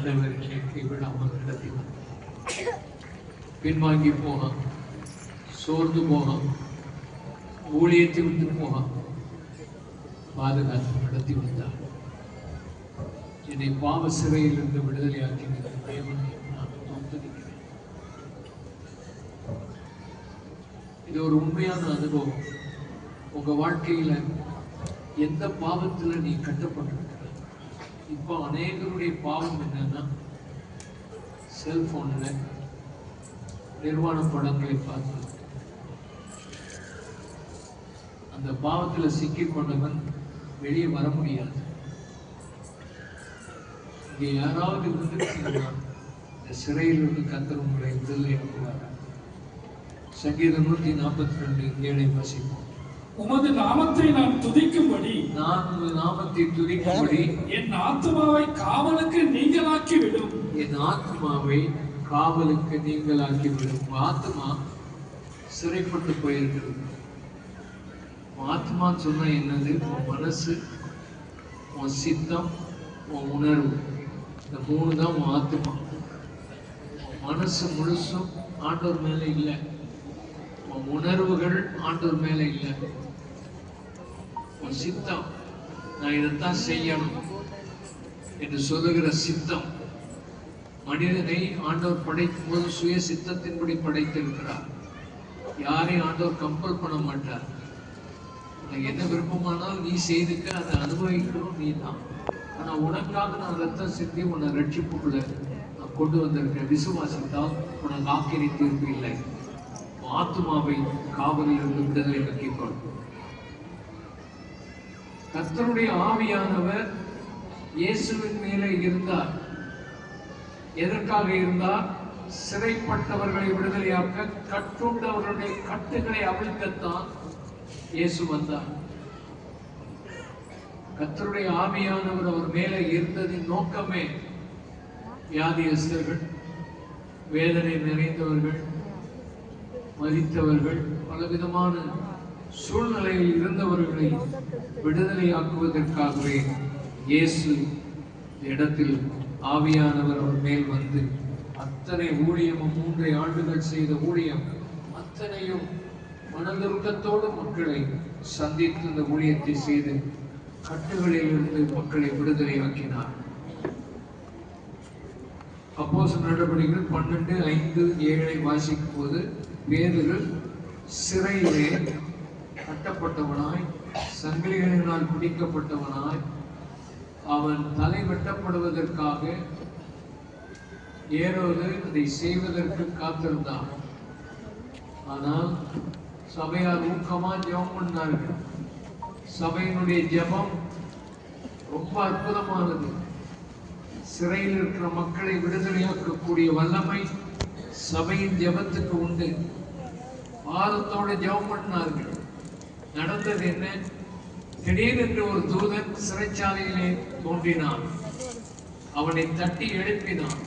ஆண்டவர் கைவிடாமல் நடத்தி வந்தார். பின்வாங்கி போகாம, சோர்ந்து போகாம, ஊழியத்தை விட்டு போகாம பாதுகாத்து நடத்தி வந்தார். என்னை பாவ சிறையில் இருந்து விடுதலையாக்கின தேவனை நான் தோற்றுகிறேன். இது ஒரு உண்மையான அனுபவம். உங்க வாழ்க்கையில எந்த பாவத்துல நீ கட்டப்பட்டிருக்கிற? இப்போ அநேகருடைய பாவம் என்னன்னா, செல்போன்ல நிர்வாண படங்களை பார்த்து அந்த பாவத்துல சிக்கிக் கொண்டவன் வெளியே வர முடியாது. இங்க யாராவது இருந்துட்டீங்கன்னா இந்த சிறையிலிருந்து கர்த்தர் உங்களை விடுதலையாக்குவார். சங்கீதம் 142:7 வாசிப்போம். உமது நாமத்தை நான் துதிக்கும்படி, நான் உமது நாமத்தை துதிக்கும்படி என் ஆத்துமாவை காவலுக்கு நீங்களாக்கி விடும். என் ஆத்மாவை காவலுக்கு நீங்களாக்கி விடும். ஆத்மா சிறைப்பட்டு போயிருக்கிறது. ஆத்மா சொன்னா என்னது? உன் மனசு, உன் சித்தம், உன் உணர்வு. இந்த 3 தான் உன் ஆத்மா. மனசு முழுசும் ஆண்டவர் மேல இல்லை. உன் உணர்வுகள் ஆண்டவர் மேல இல்லை. உன் சித்தம், நான் இதைத்தான் செய்யணும் என்று சொல்லுகிற சித்தம். மனிதனை ஆண்டவர் படைக்கும் போது சுய சித்தத்தின்படி படைத்திருக்கிறார். யாரையும் ஆண்டவர் கம்பல் பண்ண மாட்டார். உனக்கு என்ன விருப்பமானாலும் நீ செய்துக்க, அதை அனுபவிக்கணும் நீ தான். ஆனா உனக்காக நான் ரத்தம் சிந்தி உன்னை ரட்சிப்புக்குள்ள நான் கொண்டு வந்திருக்கேன். விசுவாசித்தால் உனக்கு ஆக்கினை தீர்ப்பு இல்லை. ஆத்மாவை காவலில் இருந்து விடுதலை நோக்கிக்கொள். கர்த்தருடைய ஆவியானவர் இயேசுவின் மேலே இருந்தார். எதற்காக இருந்தார்? சிறைப்பட்டவர்களை விடுதலையாக்க, கட்டுண்டவர்களுடைய கட்டுகளை அவிழ்க்கத்தான் இயேசு வந்தார். கர்த்தருடைய ஆவியானவர் அவர் மேலே இருந்ததின் நோக்கமே வியாதியஸ்தர்கள், வேதனை நிறைந்தவர்கள், மரித்தவர்கள், பலவிதமான சூழ்நிலையில் இருந்தவர்களை விடுதலையாக்குவதற்காகவே இயேசு இடத்தில் ஆவியானவர் அவர் மேல் வந்து அத்தனை ஊழியமும் 3 ஆண்டுகள் செய்த ஊழியம் அத்தனையும் மனதுருக்கத்தோடு மக்களை சந்தித்து இந்த ஊழியத்தை செய்து கட்டுகளில் இருந்து மக்களை விடுதலையாக்கினார். அப்போஸ்தலர் நடபடிகள் 12:5-7 வாசிக்கும் போது, பேதுரு சிறையிலே கட்டப்பட்டவனாய், சங்கிலிகளினால் பிடிக்கப்பட்டவனாய், அவன் தலை வெட்டப்படுவதற்காக ஏரோது அதை செய்வதற்கு காத்திருந்தான். ஆனால் சபையார் ஊக்கமா ஜெபம் பண்ணார்கள். சபையினுடைய ஜெபம் ரொம்ப அற்புதமானது. சிறையில் இருக்கிற மக்களை விடுதலையாக்கக்கூடிய வல்லமை சபையின் ஜெபத்துக்கு உண்டு. பாரத்தோடு ஜெபம் பண்ணார்கள். நடந்தது என்ன? திடீரென்று ஒரு தூதன் சிறைச்சாலையிலே தோன்றினான். அவனை தட்டி எழுப்பினான்.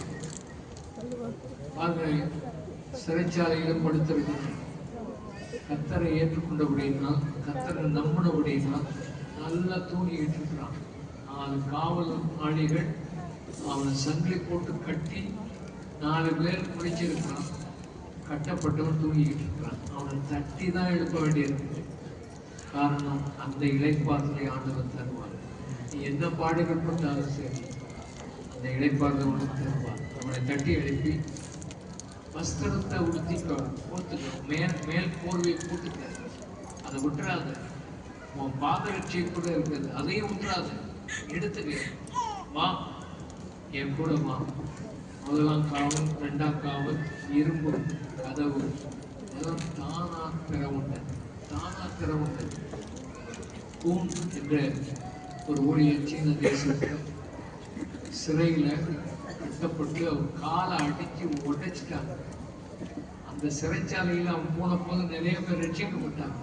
சிறைச்சாலையில படுத்திருக்கிறான். கர்த்தரை ஏற்றுக்கொண்டபடியினால், கர்த்தரை நம்பினபடியினால் நல்லா தூங்கிட்டு இருக்கிறான். 4 காவல் ஆளிகள் அவனை சங்கிலி போட்டு கட்டி 4 பேர் முடிச்சிருக்கிறான். கட்டப்பட்டவன் தூங்கிக்கிட்டு இருக்கிறான். அவனை தட்டி தான் எழுப்ப வேண்டியிருக்கு. காரணம், அந்த இளைப்பாறுதலை ஆண்டவர் தருவார். நீ என்ன பாடுகள் பட்டாலும் சரி, அந்த இளைப்பாறுதல் உனக்கு தருவார். அவனை தட்டி எழுப்பி வஸ்திரத்தை உடுத்திக்க, போட்டுக்க, மேல் போர்வையை போட்டுக்க, அதை விட்டுறாத. உன் பாதரட்சியை கூட இருக்குது, அதையும் விட்டுறாத, எடுத்துக்க, வா என் கூட வா. 1ஆம் காவல், 2ஆம் காவல், இரும்பு கதவு அதெல்லாம் தானா திறவுண்டது. கூன் என்ற ஒரு ஊழியர் சீன தேசத்தில் சிறையில் கட்டப்பட்டு அவன் காலை அடிச்சு உடைச்சிட்டாங்க. அந்த சிறைச்சாலையில் அவன் போன போது நிறைய பேர் ரட்சிக்கப்பட்டாங்க.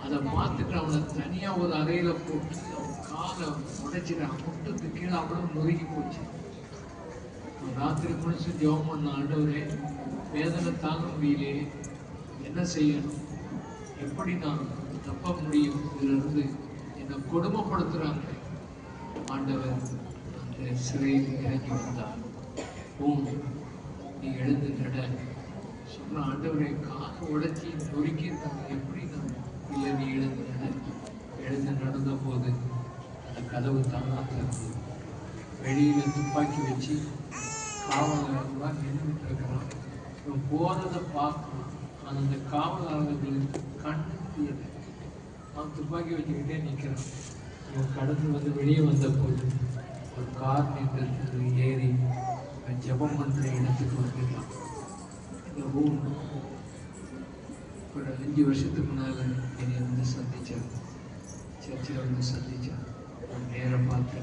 அதை பார்த்துட்டு அவனை தனியா ஒரு அறையில போட்டு அவன் காலை உடைச்சிட்டான். முட்டுக்கு கீழே அவ்வளவு நொறுங்கி போச்சு. ராத்திரி முழுசு ஜெபம் பண்ண, ஆண்டவரே வேதனை தாங்க முடியலையே, என்ன செய்யணும், எப்படி நான் தப்ப முடியும், இதிலிருந்து என்னை கொடுமைப்படுத்துறாங்க. ஆண்டவர் அந்த சிறையில் இறங்கி வந்தார். நீ எழுந்து நட சொல்ற. ஆண்டவரை காக உடைச்சி நொறுக்கியிருக்காங்க. எப்படி நான் இல்லை, நீ எழுந்து நடந்த போது அந்த கதவு தானா திறந்தது. வெளியில துப்பாக்கி வச்சு காவலர்கள்லாம் நின்றுட்டு இருக்கிறான். இவன் போறதை பார்க்கலாம். ஆனால் அந்த காவலாளர்களுக்கு கண்ணு தெரியல. அவன் துப்பாக்கி வச்சுக்கிட்டே நிற்கிறான். இவன் கடந்து வந்து வெளியே வந்த போது ஒரு கார் நின்றது. ஏறி ஜெபம் பண்ற இடத்துக்கு வந்துட்டான். இந்த ரூம் ஒரு 5 வருஷத்துக்கு முன்னால் என்னை வந்து சந்திச்சார். சர்ச்சில் வந்து சந்திச்சார். ஒரு நேரம் பார்த்து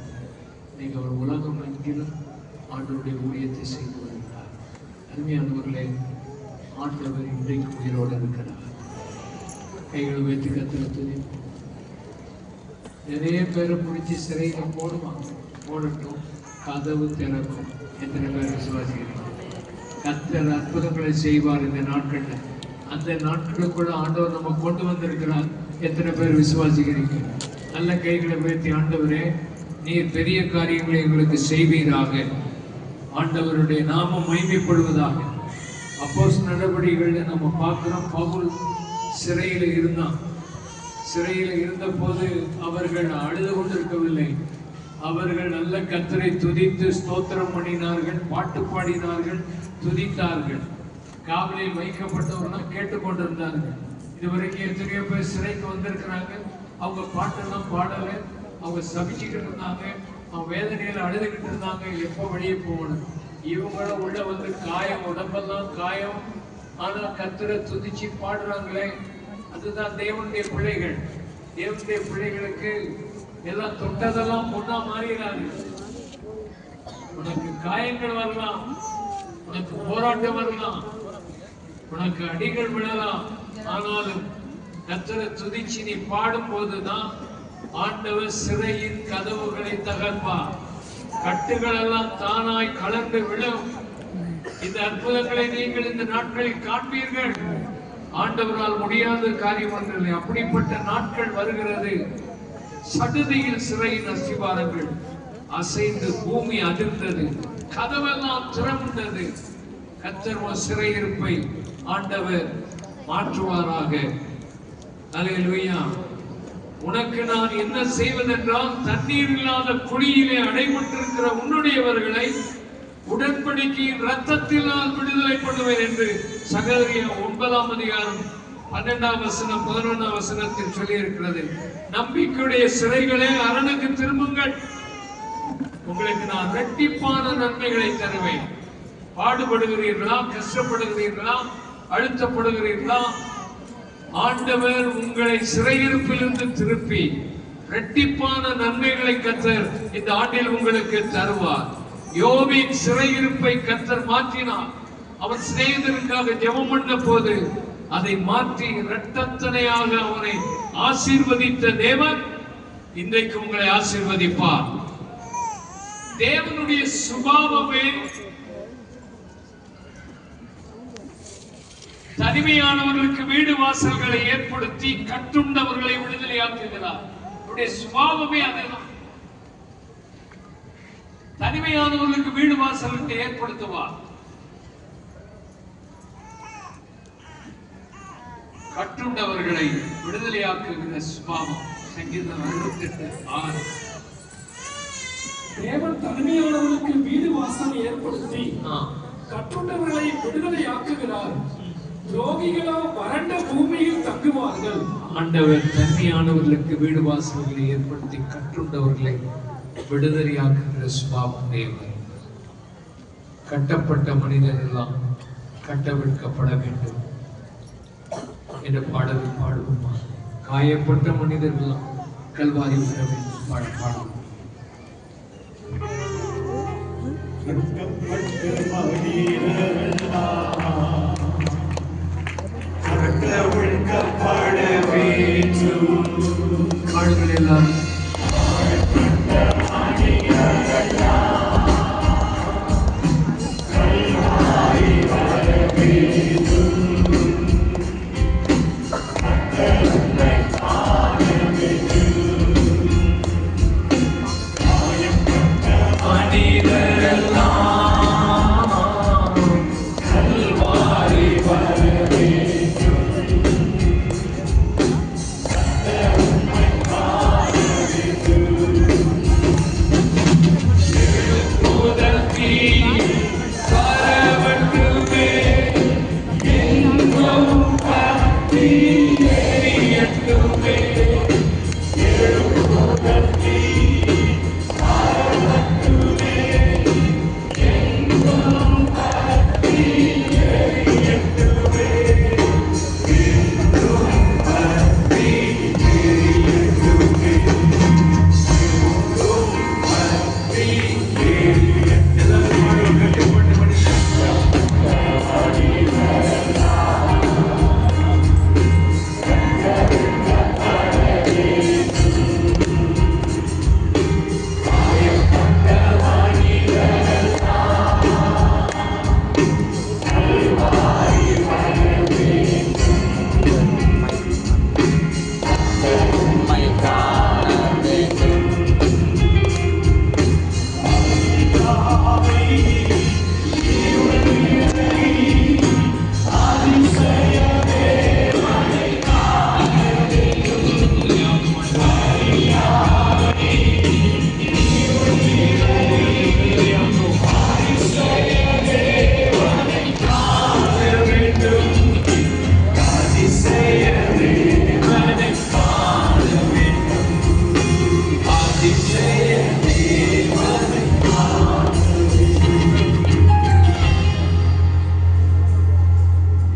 இன்னைக்கு அவர் உலகம் எங்கிலும் ஆண்டவருடைய ஊழியத்தை செய்து வருகிறார். அருமையானவர்களே, ஆண்டவர் இன்றைக்கு உயிரோடு இருக்கிறார். கைகளை வைத்து கத்திர துதிப்போம். நிறைய பேரை பிடிச்சி சிறையில் போடுவாங்க. போடட்டும், கதவு திறக்கும். எத்தனை பேர் விசுவாசிக்கிறீங்க? கர்த்தர் அற்புதங்களை செய்வார் இந்த நாட்கள்ல. அந்த நாட்களுக்குள்ள ஆண்டவர் நம்ம கொண்டு வந்திருக்கிறார். எத்தனை பேர் விசுவாசிக்கிறீங்க? நல்ல கைகளை உயர்த்தி, ஆண்டவரே நீர் பெரிய காரியங்களை எங்களுக்கு செய்வீராக. ஆண்டவருடைய நாமம் மகிமைப்படுவதாக. அப்போஸ்தலர் நடவடிக்கைகளில் நம்ம பார்க்கிறோம். பவுல் சிறையில் இருந்தான். சிறையில் இருந்த போது அவர்கள் அழுது கொண்டிருக்கவில்லை. அவர்கள் நல்ல கர்த்தரை துதித்து ஸ்தோத்திரம் பண்ணினார்கள், பாட்டு பாடினார்கள், துதித்தார்கள். காவலில் வைக்கப்பட்டவர்கள் கேட்டுக்கொண்டிருந்தார்கள். இதுவரைக்கும் எத்தனையோ பேர் சிறைக்கு வந்திருக்கிறாங்க. அவங்க பாட்டெல்லாம் பாடல. அவங்க சபிச்சுக்கிட்டு இருந்தாங்க. அவங்க வேதனையில் அழுதுகிட்டு இருந்தாங்க. எப்போ வெளியே போகணும்? இவங்கள உள்ள வந்து காயம், உடம்பெல்லாம் காயம். ஆனா கர்த்தரை துதிச்சு பாடுறாங்களே, அதுதான் தேவனுடைய பிள்ளைகள். தேவனுடைய பிள்ளைகளுக்கு எல்லாம் தொட்டதெல்லாம் பொண்ணா மாறினாரு. உனக்கு காயங்கள் வரலாம், உனக்கு போராட்டம் வரலாம், உனக்கு அடிகள் விழலாம். ஆனாலும் கர்த்தரை துதிச்சு நீ பாடும் போதுதான் ஆண்டவர் சிறையின் கதவுகளை தகர்ப்பார். கட்டுகள் எல்லாம் தானாய் கலந்து விடும். இந்த அற்புதங்களை நீங்கள் இந்த நாட்களில் காண்பீர்கள். ஆண்டவரால் முடியாத காரியம் ஒன்றில்லை. அப்படிப்பட்ட நாட்கள் வருகிறது. சடுதியில் சிறையின் அஸ்திவாரங்கள் அசைந்து பூமி அதிர்ந்தது. கதவெல்லாம் திறந்தது. கர்த்தர் சிறையிருப்பை ஆண்டவர் மாற்றுவாராக. அல்லேலூயா. உனக்கு நான் என்ன செய்வதென்றால், தண்ணீர் இல்லாத குழியிலே அடைபட்டிருக்கிற உன்னுடையவர்களை உடன்படிக்கையின் இரத்தத்தினால் விடுதலை பண்ணுவேன் என்று சகரியா 9ஆம் அதிகாரம் 12ஆம் வசனம் 11ஆம் வசனத்தில் சொல்லி இருக்கிறது. நம்பிக்கையுடைய சிறைகளே அரணுக்கு திரும்புங்கள், உங்களுக்கு நான் இரட்டிப்பான நன்மைகளை தருவேன். பாடுபடுகிறீர்களா? கஷ்டப்படுகிறீர்களா? அழுத்தப்படுகிறீர்களா? ஆண்டவர் உங்களை சிறையிருப்பிலிருந்து திருப்பி இரட்டிப்பான நன்மைகளை கர்த்தர் இந்த ஆண்டில் உங்களுக்கு தருவார். யோபின் சிறையிருப்பை கர்த்தர் மாற்றினார். அவன் சிநேகிதருக்காக ஜெபம் பண்ண போது அதை மாற்றி இரட்டத்தனையாக அவனை ஆசீர்வதித்த தேவன் இன்றைக்கு உங்களை ஆசீர்வதிப்பார். தேவனுடைய சுபாவமே தனிமையானவர்களுக்கு வீடு வாசல்களை ஏற்படுத்தி கட்டுண்டவர்களை விடுதலையாக்குகிறார். அவருடைய சுபாவமே அதுதான். தனிமையானவர்களுக்கு வீடு வாசல்களை ஏற்படுத்துவார். கட்டுண்டவர்களை விடுதலையாக்குகிற சுபாவம். சங்கீதம் 68:6. தேவன் தனிமையானவர்களுக்கு வீடு வாசல் ஏற்படுத்தி கட்டுண்டவர்களை விடுதலையாக்குகிறார். துரோகிகளோ வறண்ட பூமியில் தங்குவார்கள். ஆண்டவர் தனிமையானவர்களுக்கு வீடு வாசல்களை ஏற்படுத்தி கட்டுண்டவர்களை விடுதலையாக்குகிற சுபாவம் தேவன். கட்டப்பட்ட மனிதர் எல்லாம் கட்டவிழ்க்கப்பட வேண்டும் என்ற பாடலை பாடுவோமா? காயப்பட்ட மனிதர்கள் கல்வாரி வர வேண்டும் பாடுவோம். ஆளுகள் எல்லாரும்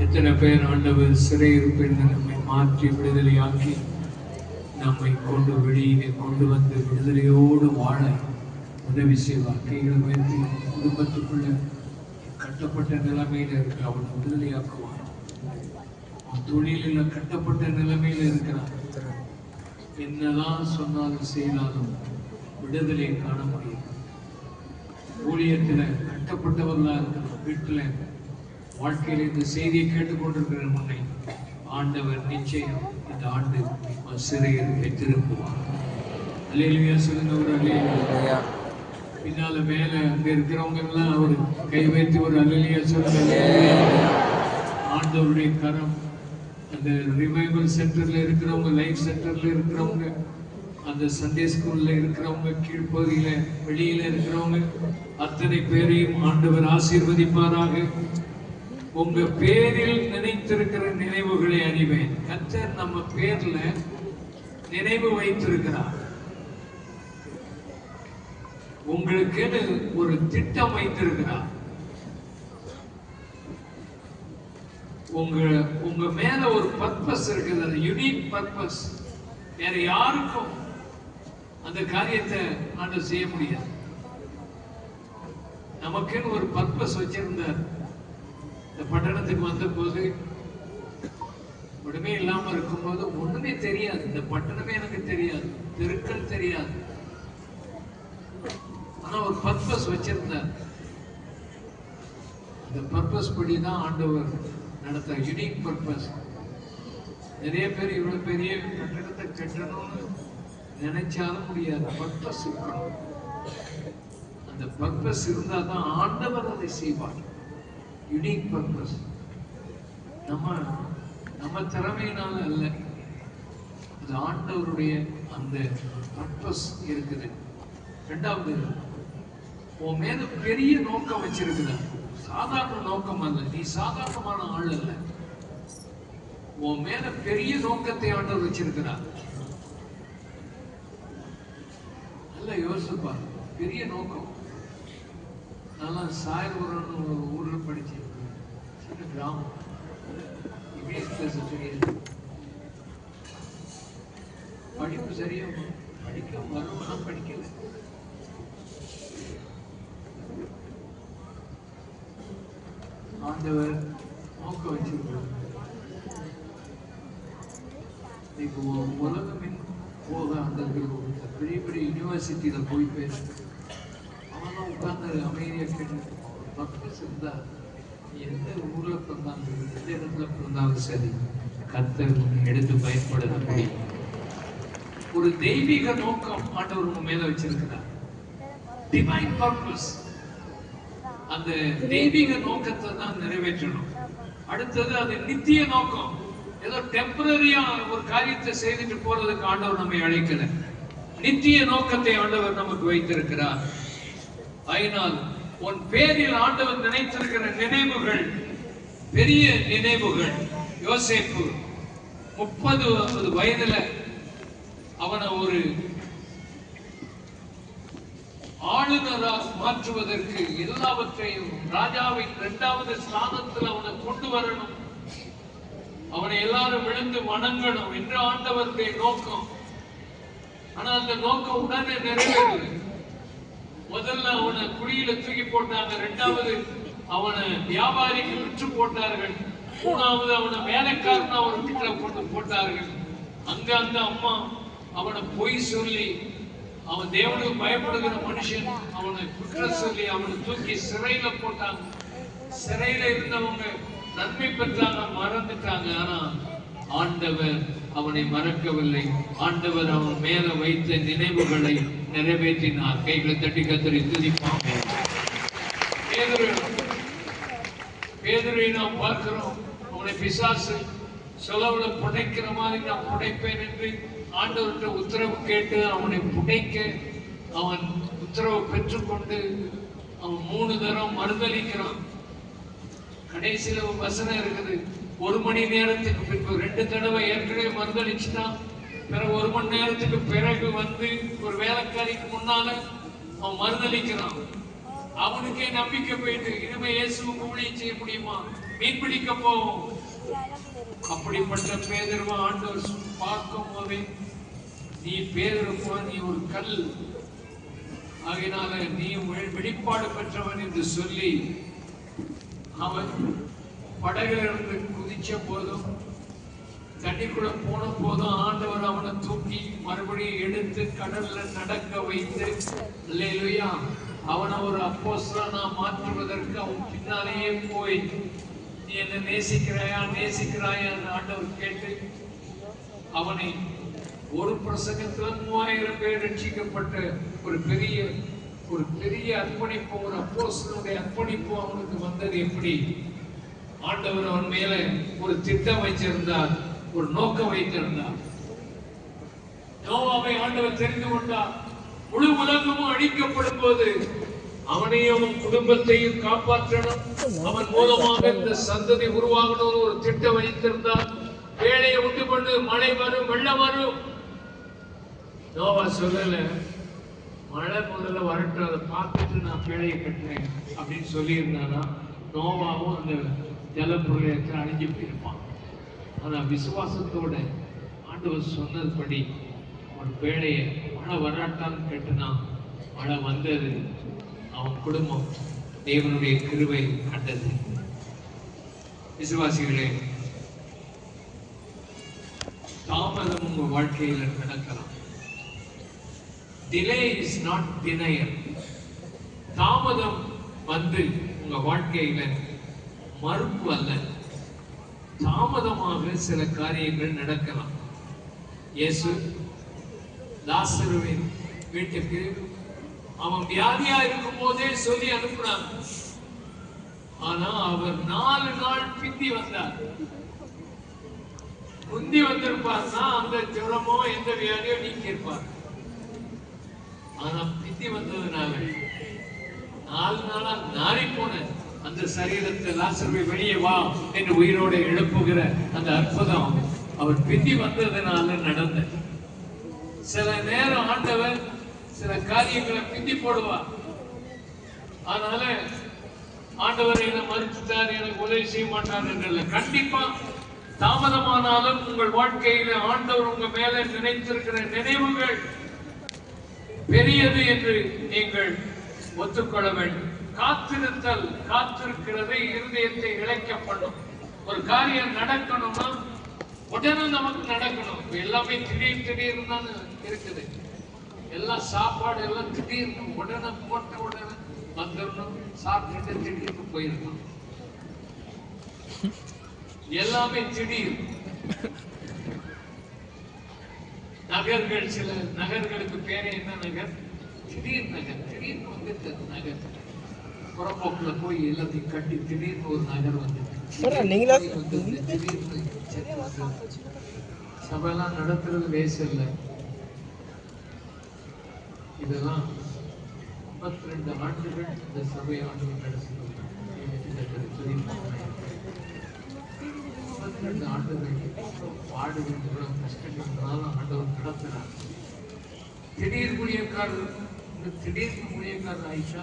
எத்தனை பேர் ஆண்டவர் சிறையிருப்பிலிருந்து நம்மை மாற்றி விடுதலையாக்கி நம்மை கொண்டு வெளியே கொண்டு வந்து விடுதலையோடு வாழ உதவி செய்வார். கைகளை உயர்த்தி குடும்பத்துக்குள்ள கட்டப்பட்ட நிலைமையில இருக்கிற அவனை விடுதலையாக்குவான். அவன் தொழிலில் கட்டப்பட்ட நிலைமையில இருக்கிறான். என்னதான் சொன்னாலும் செய்தாலும் விடுதலையை காண முடியும். ஊழியத்துல கட்டப்பட்டவர்களா இருக்கிற வீட்டுல வாழ்க்கையில இந்த செய்தியை கேட்டுக்கொண்டிருக்கிற முன்னை ஆண்டவர் நிச்சயம் இந்த ஆண்டு சிறையிருப்பை திருப்புவார். அல்லேலூயா சொல்லுங்க. ஒரு அல்லேலூயா. பின்னால மேல அங்க இருக்கிறவங்க எல்லாம் அவர் கை வைத்து ஒரு அல்லேலூயா சொல்லுங்க. ஆண்டவருடைய கரம் அந்த ரிவைவல் சென்டர்ல இருக்கிறவங்க, லைஃப் சென்டர்ல இருக்கிறவங்க, அந்த சண்டே ஸ்கூல்ல இருக்கிறவங்க, கீழ்ப்பகுதியில வெளியில இருக்கிறவங்க அத்தனை பேரையும் ஆண்டவர் ஆசீர்வதிப்பாராக. உங்க பேரில் நினைத்திருக்கிற நினைவுகளை அறிவேன். கர்த்தர் நம்ம பேர்ல நினைவு வைத்திருக்கிறார். உங்களுக்கு ஒரு திட்டம் வைத்திருக்கிறார். உங்க மேல ஒரு பர்பஸ் இருக்குது. அது யூனிக் பர்பஸ். வேற யாருக்கும் அந்த காரியத்தை ஆண்டவர் செய்ய முடியாது. நமக்குன்னு ஒரு பர்பஸ் வச்சிருந்தார். இந்த பட்டணத்துக்கு வந்த போது ஒண்ணுமே இல்லாம இருக்கும்போது ஒண்ணுமே தெரியாது. இந்த பட்டணமே எனக்கு தெரியாது, தெருக்கள் தெரியாது. ஆனா ஒரு பர்பஸ் வச்சிருந்தார். இந்த பர்பஸ் படிதான் ஆண்டவர் நடத்த. Unique purpose. நிறைய பேர் இவ்வளவு பெரிய கட்டடத்தை கட்டணும்னு நினைச்சாலும் முடியாது. பர்பஸ் இருக்கணும். அந்த பர்பஸ் இருந்தா தான் ஆண்டவர் அதை செய்வார். Unique purpose. நம்ம திறமையினால அல்ல, அது ஆண்டவருடைய அந்த பர்பஸ் இருக்குது. ரெண்டாவது, உன் மேல பெரிய நோக்கம் வச்சிருக்கிறார். சாதாரண நோக்கம் அல்ல. நீ சாதாரணமான ஆள் அல்ல. உன் மேல பெரிய நோக்கத்தை ஆண்டவர் வச்சிருக்கிறார். நல்லா யோசிப்பா. பெரிய நோக்கம். நான் சாயல்புரம்னு ஒரு ஊர்ல படிச்சேன். சின்ன கிராமம். இங்கிலீஷ் பேச தெரியாது. படிப்பு சரியா படிக்க வருவனா படிக்கல. ஆண்டவர் நோக்கம் வச்சிருக்கிறார். இப்போ உலகம் போக அந்த பெரிய பெரிய யூனிவர்சிட்டியில போய் பேச அவன் உட்கார்ந்து அமைதியா கேட்டு பர்பஸ் இருந்தா எந்த ஊர்ல பிறந்தாலும் எந்த இடத்துல பிறந்தாலும் சரி கர்த்தர் எடுத்து பயன்படுத்த முடியும். ஒரு தெய்வீக நோக்கம் ஆண்டவர் உங்க மேல வச்சிருக்கிறார். Divine purpose. அந்த தெய்வீக நோக்கத்தை தான் நிறைவேற்றணும். அடுத்தது அது நித்திய நோக்கம். ஏதோ டெம்பரரியா ஒரு காரியத்தை செய்துட்டு போறதுக்கு ஆண்டவர் நம்மை அழைக்கல. நித்திய நோக்கத்தை ஆண்டவர் நமக்கு வைத்திருக்கிறார். அதனால் உன் பேரில் ஆண்டவர் நினைத்திருக்கிற நினைவுகள் பெரிய நினைவுகள். யோசேப்பு 30 வயதுல அவனை ஒரு ஆளுநராக மாற்றுவதற்கு எல்லாவற்றையும் ராஜாவின் 2வது ஸ்தானத்தில் அவனை கொண்டு வரணும், அவனை எல்லாரும் விழுந்து வணங்கணும் என்று ஆண்டவருடைய நோக்கம். ஆனா அந்த நோக்கம் உடனே நிறைவேறல. முதல்ல அவனை குழியில தூக்கி போட்டாங்க, 2வது அவனை வியாபாரிக்கு விற்று போட்டார்கள், 3வது அவனை வேலைக்காரனா ஒரு வீட்டுல கொண்டு போட்டார்கள். அங்க அந்த அம்மா அவனை பொய் சொல்லி, அவன் தேவனுக்கு பயப்படுகிற மனுஷன், அவனை குற்றம் சொல்லி அவனை தூக்கி சிறையில போட்டாங்க. சிறையில இருந்தவங்க நன்மை பெற்றாங்க, மறந்துட்டாங்க. ஆனா ஆண்டவர் அவனை மறக்கவில்லை. ஆண்டவர் அவன் மேல வைத்த நினைவுகளை நிறைவேற்றினார். கைகளை தட்டி கத்தரி துதிப்பான். பேதுருவை நாம் பார்க்கிறோம், அவனை பிசாசு செலவுல புடைக்கிற மாதிரி நான் புடைப்பேன் என்று ஆண்டவர்கிட்ட உத்தரவு கேட்டு அவனை புடைக்க அவன் உத்தரவு பெற்றுக்கொண்டு அவன் 3 தரம் மறுதளிக்கிறான். கடைசியில ஒரு வசனம் இருக்குது, 1 மணி நேரத்துக்கு பின்பு 2 தடவை ஏற்கனவே மறுதளிச்சுட்டான். பிறகு 1 மணி நேரத்துக்கு பிறகு வந்து ஒரு வேலைக்காரிக்கு முன்னால அவன் மறுதளிக்கிறான். அவனுக்கே நம்பிக்கை போயிட்டு இனிமே இயேசுவுக்கு ஊழியம் செய்ய முடியுமா, மீன் பிடிக்க போவோம். அப்படிப்பட்ட பேதுருவை ஆண்டவர் பார்க்கும் போதே, நீ பேதுருவா, நீ ஒரு கல், ஆகையினால நீ வெளிப்பாடு பெற்றவன் என்று சொல்லி அவன் படகுல இருந்து குதிச்ச போதும் தண்ணிக்குள்ள போன போதும் ஆண்டவர் அவனை தூக்கி மறுபடியும் எடுத்து கடல்ல நடக்க வைத்து, அல்லேலூயா, அவனை ஒரு அப்போஸ்தலனா மாற்றுவதற்கு அவன் பின்னாலேயே போய், நீ என்ன நேசிக்கிறாயா நேசிக்கிறாயா ஆண்டவர் கேட்டு அவனை ஒரு பிரசங்கத்துல 3000 பேர் ரட்சிக்கப்பட்ட ஒரு பெரிய அர்ப்பணிப்பு, ஒரு அப்போஸ்தலனுடைய அர்ப்பணிப்பு அவனுக்கு வந்தது. எப்படி ஆண்டவர் அவன் மேல ஒரு திட்டம் வைத்திருந்தார், ஒரு நோக்கம் வைத்திருந்தார். நோவாவை ஆண்டவர் தெரிந்து கொண்டார். முழு உலகமும் அழிக்கப்படும் போது அவனையும் அவன் குடும்பத்தையும் காப்பாற்றணும், அவன் மூலமாக இந்த சந்ததி உருவாகணும் ஒரு திட்டம் வைத்திருந்தார். வேலையை உண்டு பண்ணு, மழை வரும், வெள்ளம் வரும். நோவா சொல்லல, மழை முதல்ல வரட்டும், அதை பார்த்துட்டு நான் பேழையை கட்டுறேன் அப்படின்னு சொல்லி இருந்தானா நோவாவும் அந்த ஜலப்பிரளயத்தில் அழிஞ்சு போயிருப்பான். ஆனா விசுவாசத்தோட ஆண்டவர் சொன்னதுபடி ஒரு பேழையை, மழை வராட்டான்னு கேட்டுனா மழை வந்தது. அவன் குடும்பம் தேவனுடைய கிருபை கண்டது. விசுவாசிகளே, தாமதம் உங்க வாழ்க்கையில நடக்கலாம். Delay is not denial. தாமதம் வந்து உங்க வாழ்க்கையில மறுப்பு அல்ல. தாமதமாக சில காரியங்கள் நடக்கலாம். இயேசு லாசருவின் வீட்டுக்கு அவன் வியாதியா இருக்கும் போதே சொல்லி அனுப்புனாங்க. ஆனா அவர் 4 நாள் பிந்தி வந்தார். முந்தி வந்திருப்பார்னா அந்த ஜுரமோ எந்த வியாதியோ நீக்கி இருப்பார். ஆனா பிந்தி வந்ததுனால 4 நாளா நாரி போன அந்த சரீரத்தை லாசருவை வெளியே வா என்று உயிரோடு எழுப்புகிற அந்த அற்புதம் அவர் பிந்தி வந்ததுனால நடந்த. சில நேரம் ஆண்டவர் சில காரியங்களை பிந்தி போடுவார். அதனால ஆண்டவர் என்ன மறுத்துட்டார், எனக்கு உதவி செய்ய மாட்டார் என்றல்ல. கண்டிப்பா தாமதமானாலும் உங்கள் வாழ்க்கையில ஆண்டவர் உங்க மேல நினைத்திருக்கிற நினைவுகள் பெரியது என்று நீங்கள் ஒத்துக்கொள்ள வேண்டும். காத்திருக்கிறது இருதயத்தை இழைக்கப்படும். ஒரு காரியம் நடக்கணும்னா உடனே நமக்கு நடக்கணும். எல்லாமே திடீர்னு தான் இருக்குது. எல்லாம் சாப்பாடு எல்லாம் திடீர்னு உடனே போட்ட உடனே வந்துடணும், சாப்பிட்டு திடீர்னு போயிருக்கணும். எல்லாமே திடீர். நகர்கள், சில நகர்களுக்கு பேரே என்ன நகர்? திடீர் நகர். திடீர்னு வந்துட்டு நகர் புறப்போக்குல போய் எல்லாத்தையும் கட்டி திடீர்னு ஒரு நகர் வந்துட்டு சபையெல்லாம் நடத்துறது லேசு இல்லை. இதெல்லாம் 52 ஆண்டுகள் இந்த சபை ஆண்டுகள் நடத்துகிறோம். 52 ஆண்டுகள் பாடுகள் கஷ்டங்களாலும் ஆண்டவர் நடத்தினார். திடீர் ஊழியக்காரர் வந்து திடீர்னு ஊழியக்காரர் ஆயிஷா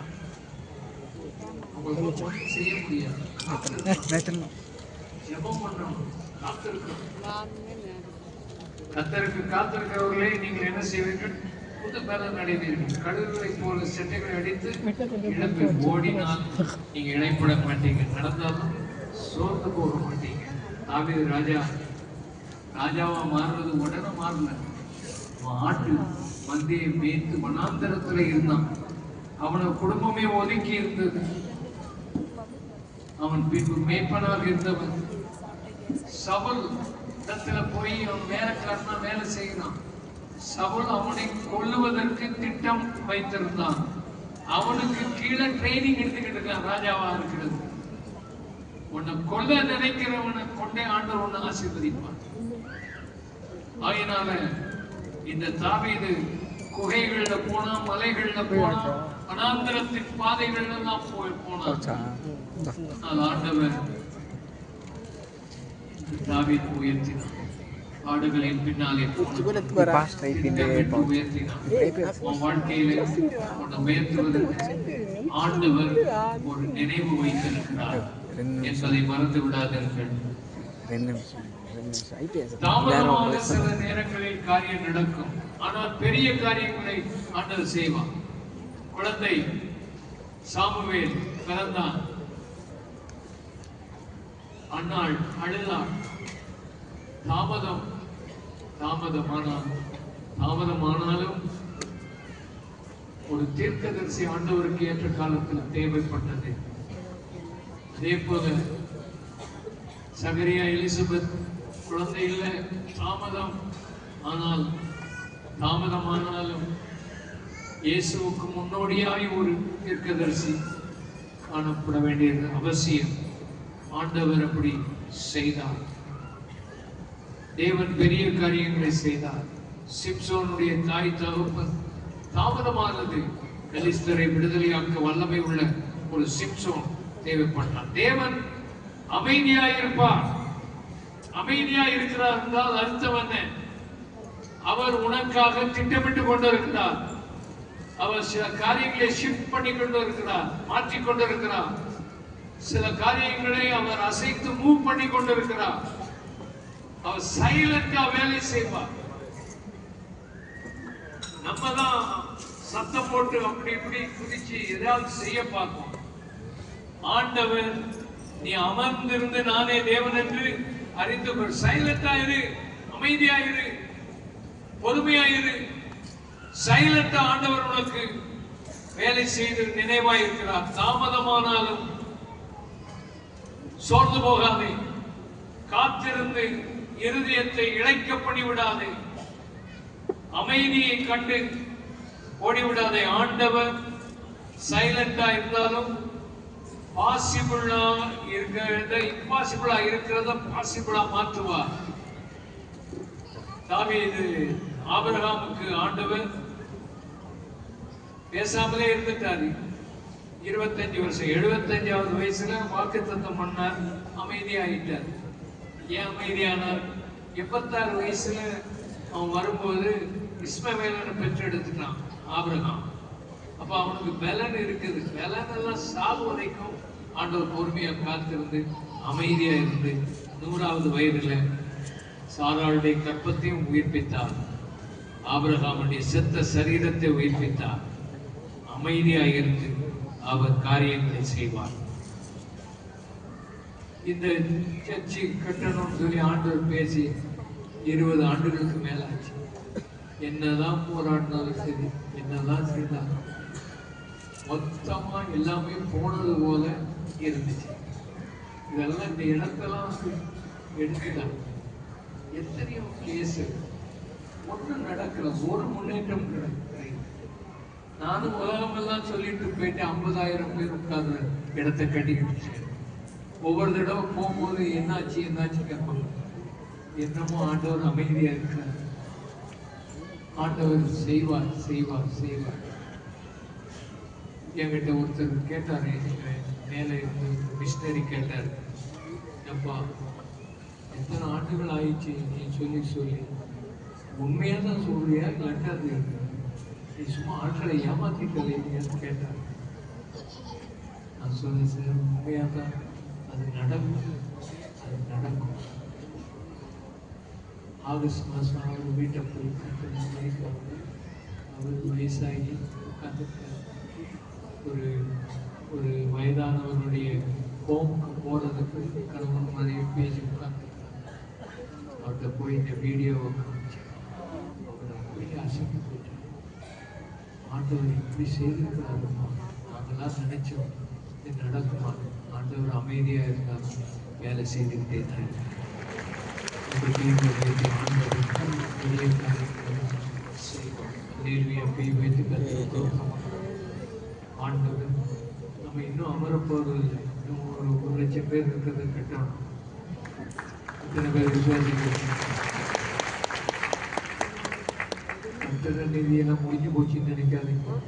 உங்களுக்கு ஒன்றும் செய்ய முடியாது. ஜெபம் பண்ணணும், காத்திருக்கணும். கர்த்தருக்கு காத்திருக்கிறவர்களே நீங்கள் என்ன செய்வீர்கள்? புது பலன் அடைவீர்கள். கழுகுகளை போல செட்டைகளை அடித்து இழப்பு ஓடினால் நீங்க இடைப்பட மாட்டீங்க. நடந்தாலும் சோர்ந்து போக மாட்டீங்க. தாவீது ராஜாவா மாறுறது உடனே மாறல. ஆட்டு மந்தையை மேய்த்து வனாந்தரத்துல இருந்தான். அவன குடும்பமே ஒதுக்கி இருந்தது. அவன் பின்பு மேய்ப்பனாக இருந்தவன். சவுல் இடத்துல போய் அவன் வேலைக்காரனா வேலை செய்யறான். சவுல் அவனை கொல்லுவதற்கு திட்டம் வைத்திருந்தான். அவனுக்கு கீழே ட்ரைனிங் எடுத்துக்கிட்டு இருக்கான். ராஜாவா இருக்கிறது. உன்னை கொல்ல நினைக்கிறவனை கொண்டே ஆண்டவர் உன்னை ஆசீர்வதிப்பான். ஆகையினால இந்த தாவீது குகைகள்ல போனா, மலைகள்ல போனா, வனாந்தரத்தின் பாதைகள்ல எல்லாம் போனான். ஆண்டவர் தாவீது உயர்த்தினான். ஆடுகளின் பின்னாலே உன் வாழ்க்கையில உன்னை உயர்த்துவதற்கு ஆண்டவர் ஒரு நினைவு வைத்திருக்கிறார் என்பதை மறந்து விடாதீர்கள். தாமதமாக சில நேரங்களில் காரியம் நடக்கும், ஆனால் பெரிய காரியங்களை ஆண்டவர் செய்வான். குழந்தை சாமுவேல் பிறந்தான். அன்னாள் அழுதாள். தாமதமானாலும் ஒரு தீர்க்கதரிசி ஆண்டவருக்கு ஏற்ற காலத்தில் தேவைப்பட்டது. அதே போல சகரியா எலிசபெத் குழந்தை இல்லை, தாமதமானாலும் இயேசுவுக்கு முன்னோடியாய் ஒரு தீர்க்கதரிசி காணப்பட வேண்டியது அவசியம். ஆண்டவர் அப்படி செய்தார். தேவன் பெரிய காரியங்களை செய்தார். சிம்சோனுடைய தாய் தகப்பன் தாமதமானது. பெலிஸ்தரை விடுதலையாக்க வல்லமை உள்ள ஒரு சிம்சோன் தேவைப்பட்டார். தேவன் அமைதியாயிருப்பார். அமைதியாயிருக்கிறார் என்றால் அர்த்தம் என்ன? அவர் உனக்காக திட்டமிட்டு கொண்டிருக்கிறார். அவர் சில காரியங்களை ஷிஃப்ட் பண்ணி கொண்டிருக்கிறார், மாற்றிக் கொண்டிருக்கிறார். சில காரியங்களை அவர் அசைத்து மூவ் பண்ணி கொண்டிருக்கிறார். அவர் சைலண்டா வேலை செய்வார். நம்ம தான் சத்தம் போட்டு அப்படி இப்படி குதிச்சு ஏதாவது செய்ய பார்ப்போம். ஆண்டவர் நீ அமர்ந்திருந்து நானே தேவன் என்று அறிந்து கொள். சைலண்டா இரு, அமைதியாயிரு, பொறுமையாயிரு. சைலண்டா ஆண்டவர் உனக்கு வேலை செய்து நினைவாயிருக்கிறார். தாமதமானாலும் சோர்ந்து போகாதே. காத்திருந்து இருதயத்தை இழைக்க பண்ணிவிடாதே. அமைதியை கண்டு ஓடிவிடாதே. ஆண்டவர் சைலண்டா இருந்தாலும் பாசிபிளா இருக்கிறத இம்பாசிபிளா இருக்கிறத பாசிபிளா மாற்றுவார். தாவீது ஆபிரகாமுக்கு ஆண்டவர் பேசாமலே இருந்துட்டாரு. 25 வருஷம், 75வது வயசுல வாக்குத்தத்தம் பண்ணார். அமைதியாயிட்டார். ஏன் அமைதியானார்? 86 வயசுல அவன் வரும்போது இஸ்மவேலனை பெற்றெடுத்துட்டான் ஆபிரகாம். அப்ப அவனுக்கு பலன் இருக்குது. பலன் எல்லாம் சாவு வரைக்கும் ஆண்டவர் பொறுமையா காத்திருந்து அமைதியா இருந்து 100வது வயதுல சாராளுடைய கற்பத்தையும் உயிர்ப்பித்தார். ஆபிரகாமுடைய செத்த சரீரத்தை உயிர்ப்பித்தார். அமைதியாக இருந்து அவர் காரியங்களை செய்வார். இந்த சர்ச்சை கட்டணும்னு சொல்லி ஆண்டவர் பேசி 20 ஆண்டுகளுக்கு மேலாச்சு. என்னதான் போராடினாலும் சரி, என்னதான் செய்தாலும் மொத்தமா எல்லாமே போனது போல இருந்துச்சு. இதெல்லாம் இந்த இடத்தெல்லாம் எடுத்துட்டாங்க. எத்தனையோ கேஸ் ஒன்றும் நடக்கல, ஒரு முன்னேற்றம் கிடையாது. நானும் உலகம் எல்லாம் சொல்லிட்டு போயிட்டு 50,000 பேர் உட்கார்ந்து இடத்தை கட்டிக்கிட்டு ஒவ்வொரு தடவை போகும்போது என்னாச்சு கேட்பாங்க. என்னமோ ஆண்டவர் அமைதியா இருக்கிறார். ஆண்டவர் செய்வார் செய்வார் செய்வார். என்கிட்ட ஒருத்தர் கேட்டாரு, மேலே இருந்து மிஷினரி கேட்டார், அப்பா எத்தனை ஆண்டுகள் ஆயிடுச்சு நீ சொல்லி உண்மையா தான் சொல்றியா இல்லாட்டா அது நீ சும்மா ஆட்களை ஏமாத்திட்டு இல்லையான்னு கேட்டார். நான் சொன்னேன், சார் உண்மையாக தான் அது நடக்கும், அது நடக்கும். ஆகஸ்ட் மாதம் அவர் வீட்டை போய் அவர் வயசாகி உட்காந்துருக்கார். ஒரு வயதானவருடைய ஹோமுக்கு போகிறதுக்கு கணவன் மனைவி பேசி உட்காந்துருக்காங்க. அவர்கிட்ட போய் இந்த வீடியோவை காமிச்சு அவரை அப்படியே அசைக்கு போயிட்டார். ஆண்டவர் இப்படி செய்திருக்கிறாருமா, நாங்களாம் நினைச்சோம் இது நடக்குமா. ஆண்டவர் அமைதியாக இருந்தாலும் வேலை செய்துக்கிட்டே தான் இருக்கார். பெரிய காரியங்களை செய்வோம். நேர்மையை வைத்து கற்றுக்கிறோம். ஆண்டவர் நம்ம இன்னும் அமரப்போவதில்லை. இன்னும் ஒரு லட்சம் பேர் இருக்கிறது கட்டணும். இத்தனை பேர் விசுவாசிக்கிறோம். கட்டட நிதியெல்லாம் முடிஞ்சு போச்சுன்னு நினைக்காதீங்க.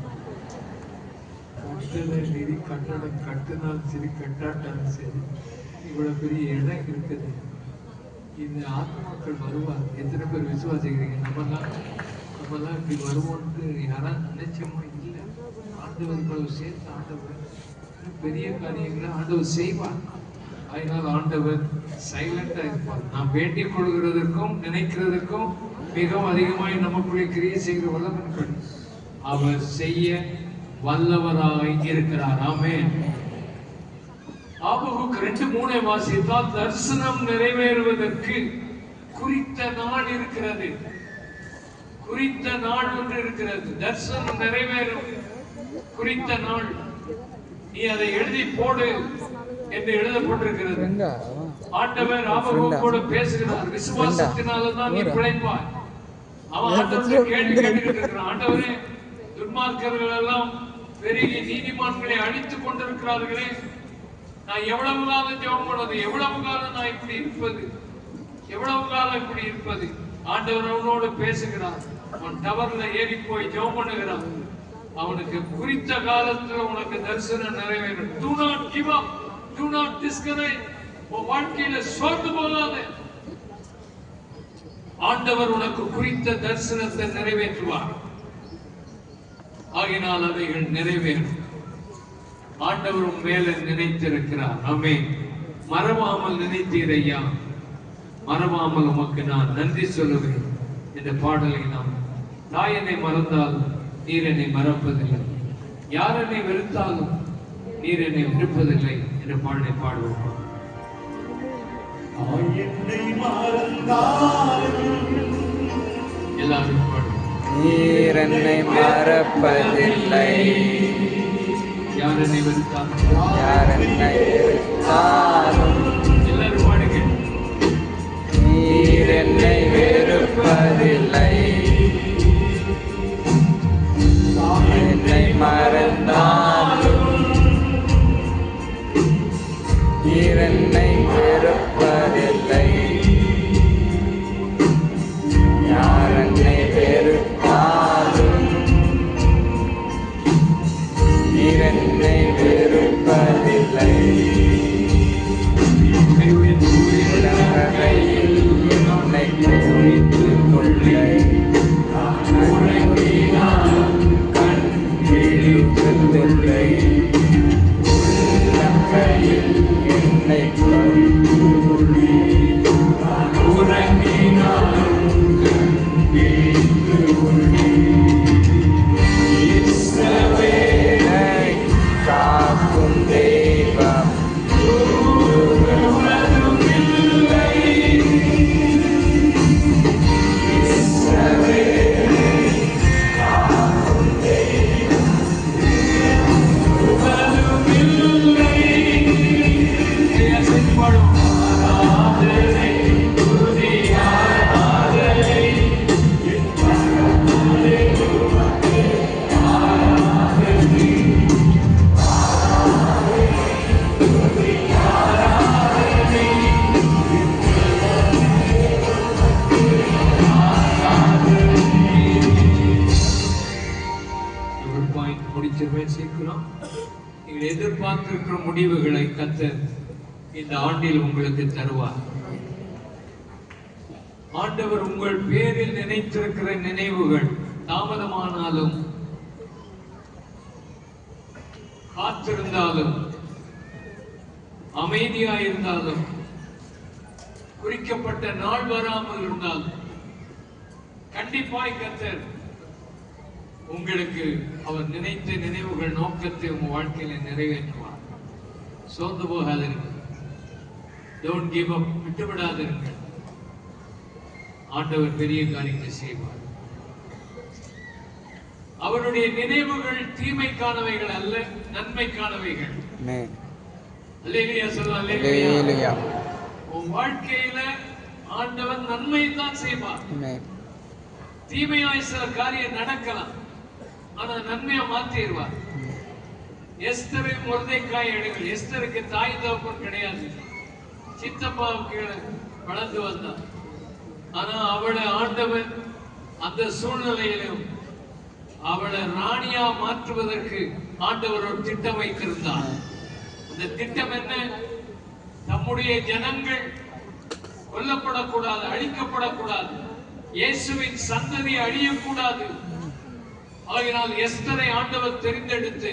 கட்டட நிதி கட்டடம் கட்டினாலும் சரி கட்டாட்டாலும் சரி இவ்வளவு பெரிய இடம் இருக்குது. இந்த ஆத்மாக்கள் வருவார். எத்தனை பேர் விசுவாசிக்கிறீங்க? நம்மலாம் இப்படி வருவோம்னு யாராவது நினைச்சோமோ? இல்லை. ஆண்டவர் இவ்வளவு சேர்த்து ஆண்டவர் பெரிய காரியங்களை ஆண்டவர் செய்வார். அதனால் ஆண்டவர் சைலண்டா இருப்பார். நாம் வேண்டிக் கொள்கிறதற்கும் நினைக்கிறதற்கும் மிகவும் அதிகமாய் நமக்குள்ளே கிரியை செய்கிற வல்லவன் அவர் செய்ய வல்லவராய் இருக்கிறார். ஆமென். ஆபகுக்கு 2:3 வாசித்தால் தரிசனம் நிறைவேறுவதற்கு குறித்த நாள் இருக்கிறது. குறித்த நாள் ஒன்று இருக்கிறது. தரிசனம் நிறைவேறும் குறித்த நாள். நீ அதை எழுதி போடு என்று எழுதப்பட்டிருக்கிறது. ஆண்டவர் ஆபகுக்கோடு பேசுகிறார். விசுவாசத்தினால்தான் நீ பிழைப்பாய். அவன் ஆண்டவரை கேள்வி கேட்டுக்கிட்டு இருக்கிறான். ஆண்டவரே, துன்மார்க்கர்கள் எல்லாம் பெருகி நீதிமான்களை அழித்துக் கொண்டிருக்கிறார்களே, நான் எவ்வளவு காலம் ஜெபம் பண்ணுவது? எவ்வளவு காலம் நான் இப்படி இருப்பது? எவ்வளவு காலம் இப்படி இருப்பது? ஆண்டவர் அவனோடு பேசுகிறார். அவன் டவர்ல ஏறி போய் ஜெபம் பண்ணுகிறான். அவனுக்கு குறித்த காலத்துல உனக்கு தரிசனம் நிறைவேறும். Do not give up. Do not discourage. உன் வாழ்க்கையில சோர்ந்து போகாதே. ஆண்டவர் உனக்கு குறித்த தரிசனத்தை நிறைவேற்றுவார். ஆகினால் அவைகள் நிறைவேறும். ஆண்டவரும் மேல நினைத்திருக்கிறார். ஆமென். மறவாமல் நினைத்தீரையா, மறவாமல் உமக்கு நான் நன்றி சொல்லுகிறேன். இந்த பாடலை நாம் தாய் என்னை மறந்தாலும் நீர் என்னை மறப்பதில்லை, யார் என்னை வெறுத்தாலும் நீர் என்னை வெறுப்பதில்லை என்ற பாடலை பாடுவோம். எல்லாரும் பாடுவோம். நீர் என்னை மறப்பதில்லை, யார் என்னை வெறுத்தாலும், யார் என்னை வெறுத்தாலும் எல்லாரும் பாடுங்க. நீர் என்னை வெறுப்பதில்லை, என்னை மறந்தாலும் நீர் என்னை வெறுப்பதில்லை, யார் என்னை வெறுத்தாலும் நீர் என்னை வெறுப்பதில்லை. உலகையில் என்னை குறித்துக் கொள்ளை, கண் விழிப்பதில்லை. உலகையில் என்னை குறித்துக் கொள்ளை, உறங்கினாலும் கண் விழித்துக் கொள்ளை. இஸ்ரவேலை காக்கும் தெய்வம் ஒருவரும் இல்லை. இஸ்ரவேலை காக்கும் தெய்வம் ஒருவரும் இல்லை. ஆராதனை துதி ஆராதனை முடிச்சிருவேன் சீக்கிரம். நீங்கள் எதிர்பார்த்திருக்கிற முடிவுகளை கர்த்தர் இந்த ஆண்டில் உங்களுக்கு தருவார். ஆண்டவர் உங்கள் பேரில் நினைத்திருக்கிற நினைவுகள் தாமதமானாலும் காத்திருந்தாலும் அமைதியாயிருந்தாலும் குறிக்கப்பட்ட நாள் வராமல் இருந்தாலும் கண்டிப்பாய் கர்த்தர் உங்களுக்கு அவர் நினைத்த நினைவுகள் நோக்கத்தை உங்க வாழ்க்கையில நிறைவேற்றுவார். சோர்ந்து போகாதீர்கள். Don't give up. விட்டுவிடாதீர்கள். ஆண்டவர் பெரிய காரியத்தை செய்வார். அவருடைய நினைவுகள் தீமைக்கானவைகள் அல்ல, நன்மைக்கானவைகள். அல்லேலூயா சொல்லுங்க. அல்லேலூயா. உன் வாழ்க்கையில ஆண்டவர் நன்மையை தான் செய்வார். தீமையாய் சில காரியம் நடக்கலாம், ஆனா நன்மையா மாத்திடுவார். எஸ்தரை மொர்தெக்காய் எடுங்கள். எஸ்தருக்கு தாய் தகப்பன் கிடையாது, சித்தப்பாவுக்கு வளர்ந்து வந்தார். ஆனா அவளை ஆண்டவன் அந்த சூழ்நிலையிலும் அவளை ராணியா மாற்றுவதற்கு ஆண்டவர் ஒரு திட்டம் வைத்திருந்தார். அந்த திட்டம் என்ன? நம்முடைய ஜனங்கள் கொல்லப்படக்கூடாது, அழிக்கப்படக்கூடாது, இயேசுவின் சந்ததி அழியக்கூடாது. ஆகையினால் எஸ்தரை ஆண்டவர் தெரிந்தெடுத்து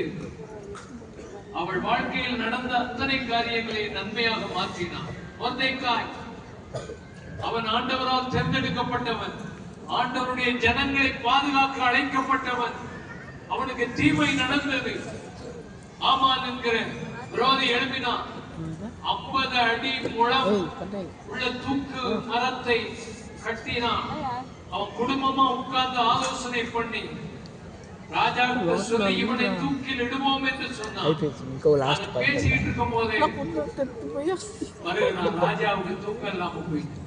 அவள் வாழ்க்கையில் நடந்த அத்தனை காரியங்களை நன்மையாக மாற்றினார். மொர்தெக்காய் அவன் ஆண்டவரால் தேர்ந்தெடுக்கப்பட்டவன், ஆண்டவருடைய ஜனங்களை பாதுகாக்க அழைக்கப்பட்டவன். அவனுக்கு தீமை நடந்தது. ஆமான் என்கிற விரோதி எழுப்பினான். 50 அடி முழம் உள்ள தூக்கு மரத்தை கட்டினான். அவன் குடும்பமா உட்கார்ந்து ஆலோசனை பண்ணி ராஜாவுக்கு சொல்லி இவனை தூக்கில் இடுவோம் என்று சொன்னான். பேசிக்கிட்டு இருக்கும் போதே ராஜாவுக்கு தூக்கம் இல்லாம போயிட்டு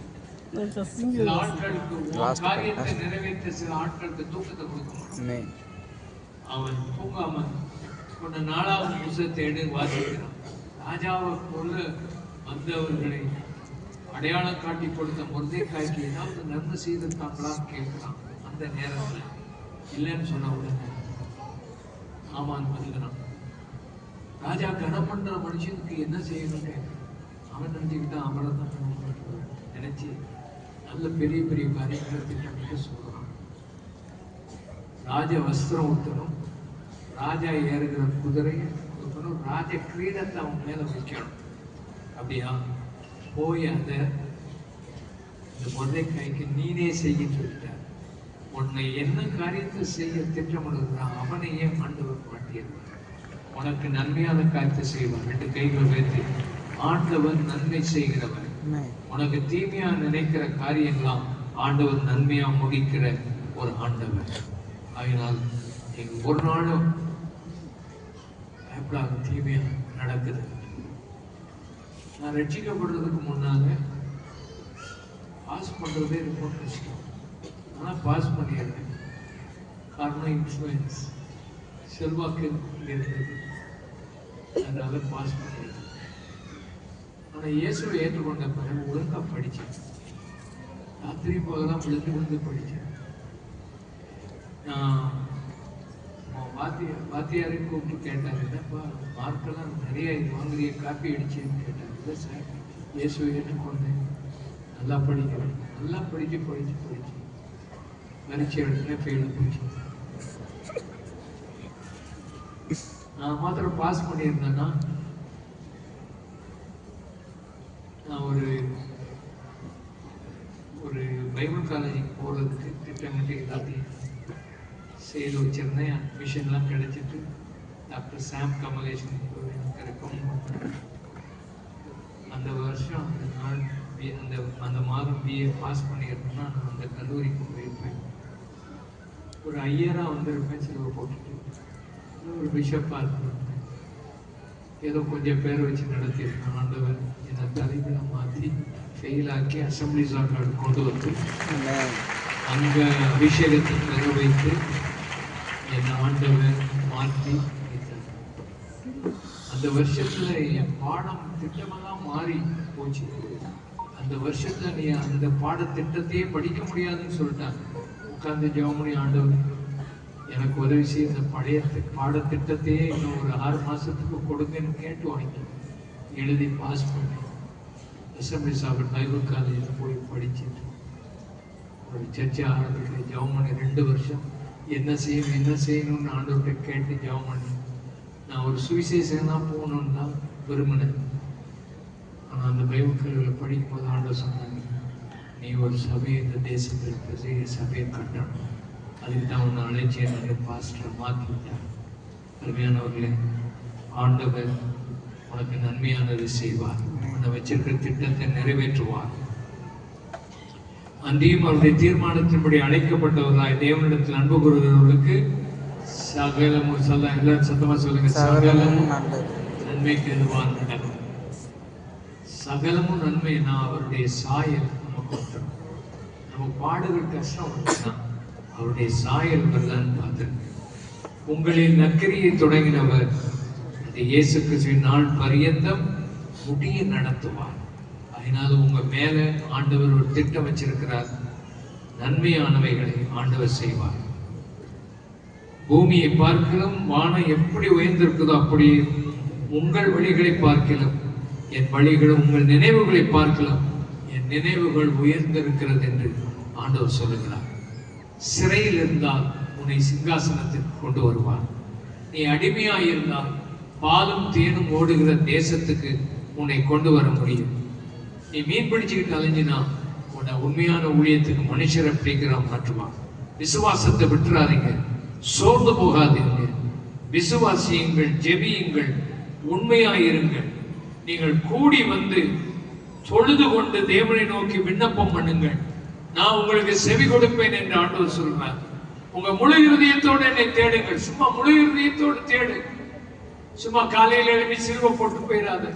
சில ஆட்களுக்கு காரியத்தை நிறைவேற்ற சில ஆட்களுக்கு தூக்கத்தை கொடுக்க மாட்டான். அவன் தூங்காம கொண்ட 4வது புத்தகத்தை எடுத்து வாசிக்கிறான். ராஜாவை கொல்ல வந்தவர்களை அடையாளம் காட்டி கொடுத்த மொர்தெக்காய்க்கு ஏதாவது நன்மை செய்திருக்காங்களான்னு கேட்கிறான். அந்த நேரத்துல இல்லைன்னு சொன்ன உடனே ஆமான் பதில்கிறான். ராஜா கனம் பண்ற மனுஷனுக்கு என்ன செய்யணும்னு அவன் நினைச்சுக்கிட்டான். அவரை தான் நினைச்சு நல்ல பெரிய பெரிய காரியங்களை திட்டமிட்டு சொல்றான். ராஜ வஸ்திரம் ஊத்தணும், ராஜா ஏறுகிற குதிரையை கொடுக்கணும், ராஜ கிரீடத்தை அவன் மேல வைக்கணும். அப்படியா? போய் அந்த மொர்தெக்காய்க்கு நீனே செய்ய சொல்லிட்டார். உன்னை என்ன காரியத்தை செய்ய திட்டமிடுகிறான் அவனையே ஆண்டவர் மாட்டியிருவார். உனக்கு நன்மையான காரியத்தை செய்வார். 2 கைகள் வைத்து ஆண்டவர் நன்மை செய்கிறவர். உனக்கு தீமையா நினைக்கிற காரியங்களாம் ஆண்டவர் நன்மையா முடிக்கிற ஒரு ஆண்டவர். அதனால் எங்க ஒரு நாளும் தீமையா நடக்குது. நான் ரட்சிக்கப்படுறதுக்கு முன்னால பாஸ் பண்றதே ரொம்ப கஷ்டம். ஆனா பாஸ் பண்ணிடுறேன். காரணம் இன்ஃப்ளூயன்ஸ், செல்வாக்கு இருந்தது, அதனால பாஸ் பண்ணிடுறேன். ஆனா இயேசுவை ஏற்றுக்கொண்ட பிறகு ஒழுங்கா படிச்சேன். ராத்திரி போகலாம் விழுந்து விழுந்து படிச்சேன். வாத்தியாரை கூப்பிட்டு கேட்டார், என்னப்பா மார்க்கெல்லாம் நிறைய வாங்குறிய, காப்பி அடிச்சேன்னு கேட்டார். இல்லை சார், இயேசுவை ஏற்றுக்கொண்டேன், நல்லா படிக்கிறேன். நல்லா படிச்சு பரீட்சை இடத்துல ஃபெயிலாக போச்சு. நான் மாத்திரம் பாஸ் பண்ணியிருந்தேன்னா நான் ஒரு பைபிள் காலேஜுக்கு போகிறதுக்கு திட்டமிட்டு எல்லாத்தையும் செய்து வச்சிருந்தேன். அட்மிஷன்லாம் கிடைச்சிட்டு டாக்டர் சாம் கமலேஷன் கிடைக்கும். அந்த வருஷம் அந்த நாள் அந்த மாதம் பிஏ பாஸ் பண்ணியிருந்தேன்னா நான் அந்த கல்லூரிக்கு போயிருப்பேன். ஒரு ஐயராக வந்திருப்பேன், சிலுவை போட்டுட்டு. ஒரு பிஷப்பாக இருந்திருப்பேன். ஏதோ கொஞ்சம் பேர் வச்சு நடத்தியிருக்கேன். ஆண்டவர் என்னை தலைகளை மாற்றி ஃபெயிலாக்கி அசம்பிளிஸ் ஆக்காடு கொண்டு வந்து அங்கே அபிஷேகத்தை நிறைவேற்றி என்னை ஆண்டவர் மாற்றி வைத்தார். அந்த வருஷத்துல என் பாடம் திட்டமெல்லாம் மாறி போச்சு. அந்த வருஷத்துல நீ அந்த பாடத்திட்டத்தையே படிக்க முடியாதுன்னு சொல்லிட்டாங்க. உட்கார்ந்து ஜெபமணி, ஆண்டவர் எனக்கு உதவி செய்ய இந்த பழைய பாடத்திட்டத்தையே இன்னும் ஒரு 6 மாசத்துக்கு கொடுங்கன்னு கேட்டு வாங்கி எழுதி பாஸ் பண்ணி அசம்பிளிஸ் ஆஃப் பைபிள் காலேஜில் போய் படிச்சுட்டு ஒரு சர்ச்சை ஆரம்பிக்கிற ஜெபமணி 2 வருஷம் என்ன செய்யணும்னு ஆண்டவர்கிட்ட கேட்டு ஜெபம் பண்ணி நான் ஒரு சுவிசேஷம் தான் போகணுன்னு தான் விரும்பினேன். ஆனால் அந்த பைபிள் கல்லூரிகளை படிக்கும் போது ஆண்டவர் சொன்னாங்க, நீ ஒரு சபையை இந்த தேசத்தில் பெரிய சபையை கட்டணும், அதுக்கு தான் உன்னை அழைச்சி என்னுடைய பாஸ்டரை மாற்றி விட்டார். அருமையானவர்களே, ஆண்டவர் உனக்கு நன்மையானதை செய்வார், உன்னை வச்சிருக்கிற திட்டத்தை நிறைவேற்றுவார். அன்றையும் அவருடைய தீர்மானத்தின்படி அழைக்கப்பட்டவர்களாய் தேவனிடத்தில் அன்பு கூறுகிறவர்களுக்கு சகலமும் எல்லாரும் சத்தமா சொல்லுங்க, சகலமும் நன்மைக்கு எதுவாக நடக்கும். சகலமும் நன்மைனா அவருடைய சாயல் நமக்கு வந்துடும். நம்ம பாடுகள் கஷ்டம் வந்துச்சுன்னா அவருடைய சாயல் வருதான்னு பார்த்து உங்களின் நற்கிரியை தொடங்கினவர் அந்த இயேசு கிறிஸ்துவின் நாள் பரியந்தம் முடிய நடத்துவார். அதனால உங்க மேல ஆண்டவர் ஒரு திட்டம் வச்சிருக்கிறார். நன்மையானவைகளை ஆண்டவர் செய்வார். பூமியை பார்க்கலாம், வானம் எப்படி உயர்ந்திருக்குதோ அப்படி உங்கள் வழிகளை பார்க்கலாம், என் வழிகளும் உங்கள் நினைவுகளை பார்க்கலாம், என் நினைவுகள் உயர்ந்திருக்கிறது என்று ஆண்டவர் சொல்லுகிறார். சிறையில் இருந்தால் உன்னை சிங்காசனத்திற்கு கொண்டு வருவார். நீ அடிமையாயிருந்தால் பாலும் தேனும் ஓடுகிற தேசத்துக்கு உன்னை கொண்டு வர முடியும். நீ மீன் பிடிச்சுக்கிட்டு அலைஞ்சினா உன்னை உண்மையான ஊழியத்துக்கு மனுஷரை பிடிக்கிறான் மாற்றுவான். விசுவாசத்தை விட்டுறாதீங்க, சோர்ந்து போகாதீங்க, விசுவாசியுங்கள், ஜெபியுங்கள், உண்மையாயிருங்கள். நீங்கள் கூடி வந்து தொழுது கொண்டு தேவனை நோக்கி விண்ணப்பம் பண்ணுங்கள், நான் உங்களுக்கு செவி கொடுப்பேன் என்று ஆண்டவர் சொல்றார். உங்க முழு இருதயத்தோடு என்னை தேடுங்கள். சும்மா முழு இருதயத்தோடு தேடு. சும்மா காலையில் எழுப்பி சிலுவை போட்டு போயிடாது.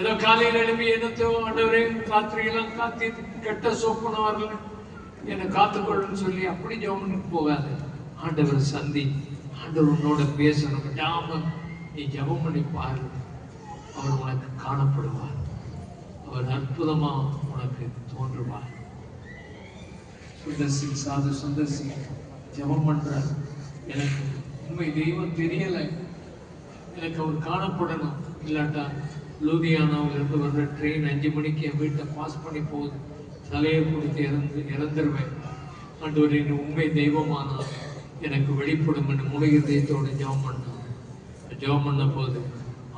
ஏதோ காலையில் எழுப்பி என்னத்தோ ஆண்டவரே ராத்திரியெல்லாம் காத்தி கெட்ட சோப்புனவர்கள் என்னை காத்துக்கொள்ளுன்னு சொல்லி அப்படி ஜெபம் போகாது. ஆண்டவர் சந்தி, ஆண்டவர் உன்னோட பேசணும். விடாம நீ ஜெபம் பண்ணி பாரு, அவர் உனக்கு காணப்படுவார், அவர் அற்புதமா உனக்கு தோன்றுவார். சுந்தர் சிங், சாது சுந்தர் சிங் ஜெபம் பண்றார். எனக்கு உண்மை தெய்வம் தெரியல, எனக்கு அவர் காணப்படணும், இல்லாட்டா லூதியானாவில் இருந்து வர்ற ட்ரெயின் 5 மணிக்கு என் வீட்டை பாஸ் பண்ணி போகுது, தலையை கொடுத்து இறந்துருவேன். ஆண்டவர் என் உண்மை தெய்வமானால் எனக்கு வெளிப்படும் என்று முழு இதயத்தோடு ஜெபம் பண்ணான். ஜெபம் பண்ண போது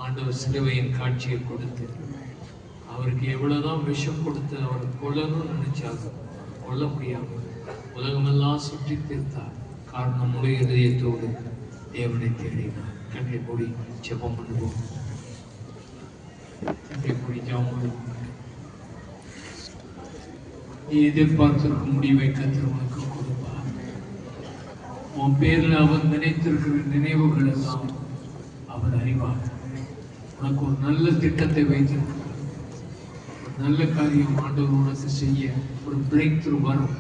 ஆண்டவர் சிலுவையின் காட்சியை கொடுத்து அவருக்கு எவ்வளவுதான் விஷம் கொடுத்து அவரை கொல்லணும்னு நினைச்சாலும் கொல்ல முடியாமல் உலகமெல்லாம் சுற்றி தீர்த்தார். காரணம் முழு இதயத்தோடு தேவனை தேடினார். கண்ணை மூடி ஜெபம் பண்ணுவோம். கண்ணை மூடி ஜெபம் பண்ணுவோம். நீ எதிர்பார்த்திருக்கும் முடிவை கர்த்தர் உனக்கு கொடுப்பார். உன் பேர்ல அவர் நினைத்திருக்கிற நினைவுகள் எல்லாம் அவர் அறிவார். உனக்கு ஒரு நல்ல திட்டத்தை வைத்திருக்கிறார். ஒரு நல்ல காரியம் ஆண்டவர் உனக்கு செய்ய ஒரு பிரேக் த்ரூ வரும்.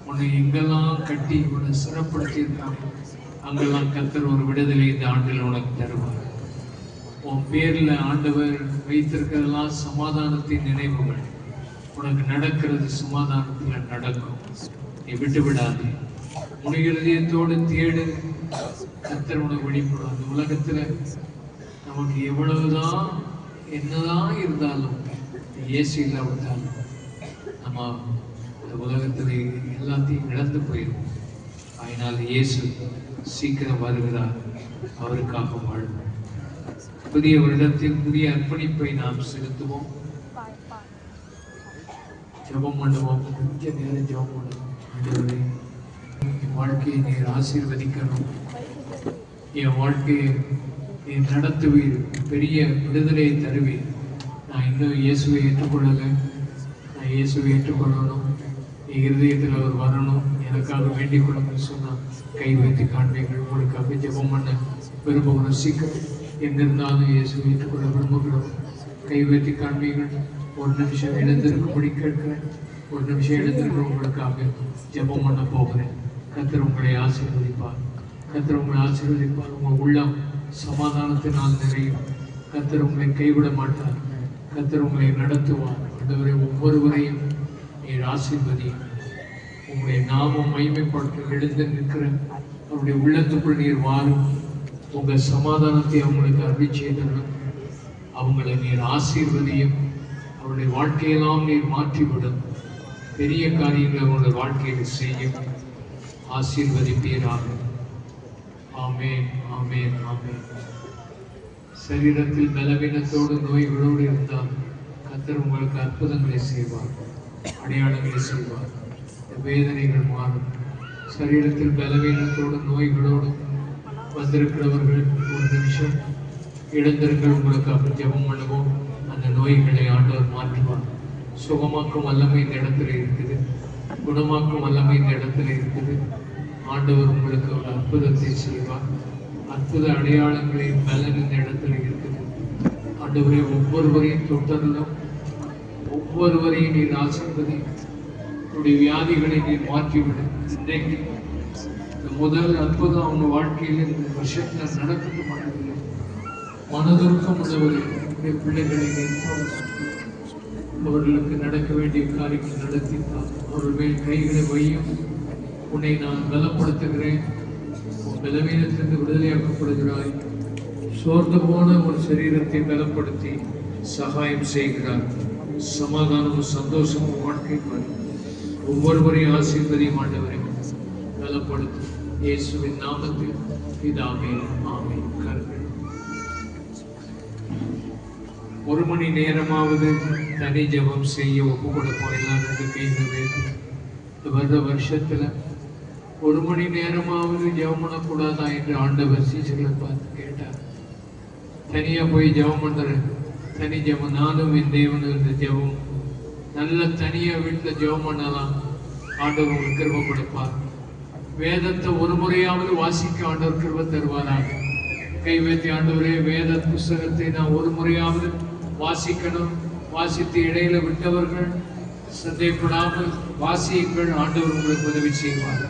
உன்னை எங்கெல்லாம் கட்டி உன்னை சிறப்படுத்தி இருக்காங்க அங்கெல்லாம் கர்த்தர் ஒரு விடுதலை இந்த ஆண்டில் உனக்கு தருவார். உன் பேர்ல ஆண்டவர் வைத்திருக்கிறதெல்லாம் சமாதானத்தின் நினைவுகள். உனக்கு நடக்கிறது சமாதானத்துல நடக்கும். நீ விட்டு விடாதே. முழு இதயத்தோடு தேடு, கர்த்தர் உனக்கு வெளிப்படும். அந்த உலகத்துல நமக்கு எவ்வளவுதான் என்னதான் இருந்தாலும் இயேசு இல்லாவிட்டாலும் நம்ம இந்த உலகத்துல எல்லாத்தையும் இழந்து போயிடுவோம். அதனால் இயேசு சீக்கிரம் வருகிறார். அவருக்காக வாழ்வோம். புதிய வருடத்தில் புதிய அர்ப்பணிப்பை நாம் செலுத்துவோம். ஜெபம் பண்ணுவோம். கொஞ்ச நேரம் ஜெபம் பண்ணுவோம். ஆண்டவரே, என் வாழ்க்கையை நீர் ஆசீர்வதிக்கணும். என் வாழ்க்கையை நீர் நடத்துவீர். பெரிய விடுதலையை தருவீர். நான் இன்னும் இயேசுவை ஏற்றுக்கொள்ளலை. நான் இயேசுவை ஏற்றுக்கொள்ளணும். என் இருதயத்தில் அவர் வரணும். எனக்காக வேண்டிக் கொள்ளுங்கள் சொன்னால் கை வைத்து காண்பீர்கள். உங்களுக்காக ஜெபம் பண்ண விரும்புகிறோம். சீக்கிரம் எங்கிருந்தாலும் இயேசுவை ஏற்றுக்கொள்ள விரும்புகிறோம். கை வைத்து காண்பீர்கள். ஒரு நிமிஷம் எழுந்திருக்கும்படி கேட்கிறேன். ஒரு நிமிஷம் எழுந்திருக்கிற உங்களுக்காக ஜெபம் பண்ண போகிறேன். கர்த்தர் உங்களை ஆசீர்வதிப்பார். கர்த்தர் உங்களை ஆசீர்வதிப்பார். உங்கள் உள்ளம் சமாதானத்தினால் நிறையும். கர்த்தர் உங்களை கைவிட மாட்டார். கர்த்தர் உங்களை நடத்துவார். ஆண்டவரே, ஒவ்வொருவரையும் நீர் ஆசீர்வதி. உங்களை நாமம் மகிமைப்படுத்த எழுந்து நிற்கிற அவருடைய உள்ளத்துக்குள் நீர் வாரும். உங்கள் சமாதானத்தை அவங்களுக்கு அருள் செய்தவர்கள். அவங்களை நீர் ஆசீர்வதியும். அவருடைய வாழ்க்கையெல்லாம் நீர் மாற்றிவிடும். பெரிய காரியங்களை அவருடைய வாழ்க்கையில் செய்யும். ஆசீர்வதிப்பீராக. ஆமென், ஆமென், ஆமென். சரீரத்தில் பலவீனத்தோடு நோய்களோடு இருந்தால் கர்த்தர் உங்களுக்கு அற்புதங்களை செய்வார், அடையாளங்களை செய்வார். வேதனைகள் மாறும். சரீரத்தில் பலவீனத்தோடு நோய்களோடு வந்திருக்கிறவர்கள் ஒரு நிமிஷம் இழந்திருங்கள். உங்களுக்கு ஜெபம் பண்ணுவோம். அந்த நோய்களை ஆண்டவர் மாற்றுவார். சுகமாக்கும் வல்லமை இந்த இடத்துல இருக்குது, குணமாக்கும் வல்லமை இந்த இடத்துல இருக்குது. ஆண்டவர் உங்களுக்கு ஒரு அற்புதத்தை செய்வார். அற்புத அடையாளங்களின் பலன் இந்த இடத்துல இருக்குது. ஆண்டவரை ஒவ்வொருவரையும் தொட்டதிலும் ஒவ்வொருவரையும் நீர் ஆசீர்வதி. உடைய வியாதிகளை நீர் மாற்றிவிடு. இன்றைக்கு இந்த முதல் அற்புதம் அவங்க வாழ்க்கையில் இந்த வருஷத்துல நடக்க மாட்டதில்லை. மனதுருக்கம் உள்ளவரை பிள்ளைகளை அவர்களுக்கு நடக்க வேண்டிய காரியங்கள் நடத்தினார். அவர்கள் மேல் கைகளை வையும். உன்னை நான் பலப்படுத்துகிறேன். உன் பலவீனத்திலிருந்து விடுதலையாக்கப்படுகிறாய். சோர்ந்து போன ஒரு சரீரத்தை பலப்படுத்தி சகாயம் செய்கிறார். சமாதானமும் சந்தோஷமும் வாழ்க்கை வரும். ஒவ்வொருவரையும் ஆசீர்வதியும் ஆண்டவரை பலப்படுத்தும். இயேசுவின் நாமத்தில் பிதாவே, ஆமென். கர்த்தர் ஒரு மணி நேரமாவது தனி ஜெபம் செய்ய ஒப்பு கொடுப்போம். எல்லாரும் கைகள் வைத்து இந்த வருஷத்துல ஒரு மணி நேரமாவது ஜெபம் பண்ணக்கூடாதா என்று ஆண்டவர் சீசர்களை பார்த்து கேட்டார். தனியா போய் ஜெபம் பண்றேன், தனி ஜெபம். நானும் என் தேவனும் இந்த ஜெபம் நல்ல தனியா வீட்டுல ஜெபம் பண்ணலாம். ஆண்டவர் உங்களுக்கு கிருபை கொடுப்பார். வேதத்தை ஒரு முறையாவது வாசிக்க ஆண்டவர் கிருபை தருவாராக. கை வைத்து ஆண்டவரே, வேத புஸ்தகத்தை நான் ஒரு முறையாவது வாசிக்கணும். வாசித்து இடையில விட்டவர்கள் சந்தேகப்படாமல் வாசியுங்கள். ஆண்டவர் உங்களுக்கு உதவி செய்வார்.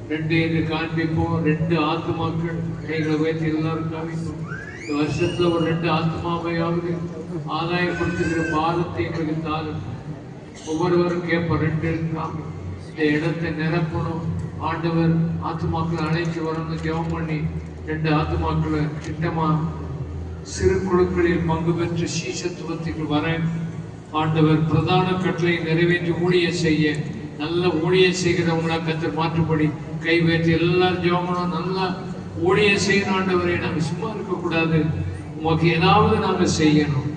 2 என்று காண்பிப்போம். 2 ஆத்மாக்கள் கைகளை வைத்து எல்லாருக்காக இந்த வருஷத்துல ஒரு 2 ஆத்மாவையாவது ஆதாயப்படுத்துகிற பாதத்தை எங்களுக்கு தாரும். ஒவ்வொருவரும் கேட்போம். 2 இருக்காங்க. இந்த இடத்தை நிரப்பணும். ஆண்டவர் ஆத்மாக்களை அழைச்சி வரணும். ஜெபம் பண்ணி 2 ஆத்மாக்களை திட்டமா சிறு குழுக்களில் பங்கு பெற்று சீசத்துவத்துக்கு வர ஆண்டவர் பிரதான கட்டளை நிறைவேற்றி ஊழியம் செய்ய நல்ல ஊழியம் செய்கிறவங்களா கர்த்தர் மாற்றும்படி கை வைத்து எல்லாரும் ஜெபம் நல்லா ஊழியம் செய்யணும். ஆண்டவரை நாங்கள் சும்மா இருக்கக்கூடாது. உமக்கு ஏதாவது நாங்கள் செய்யணும்.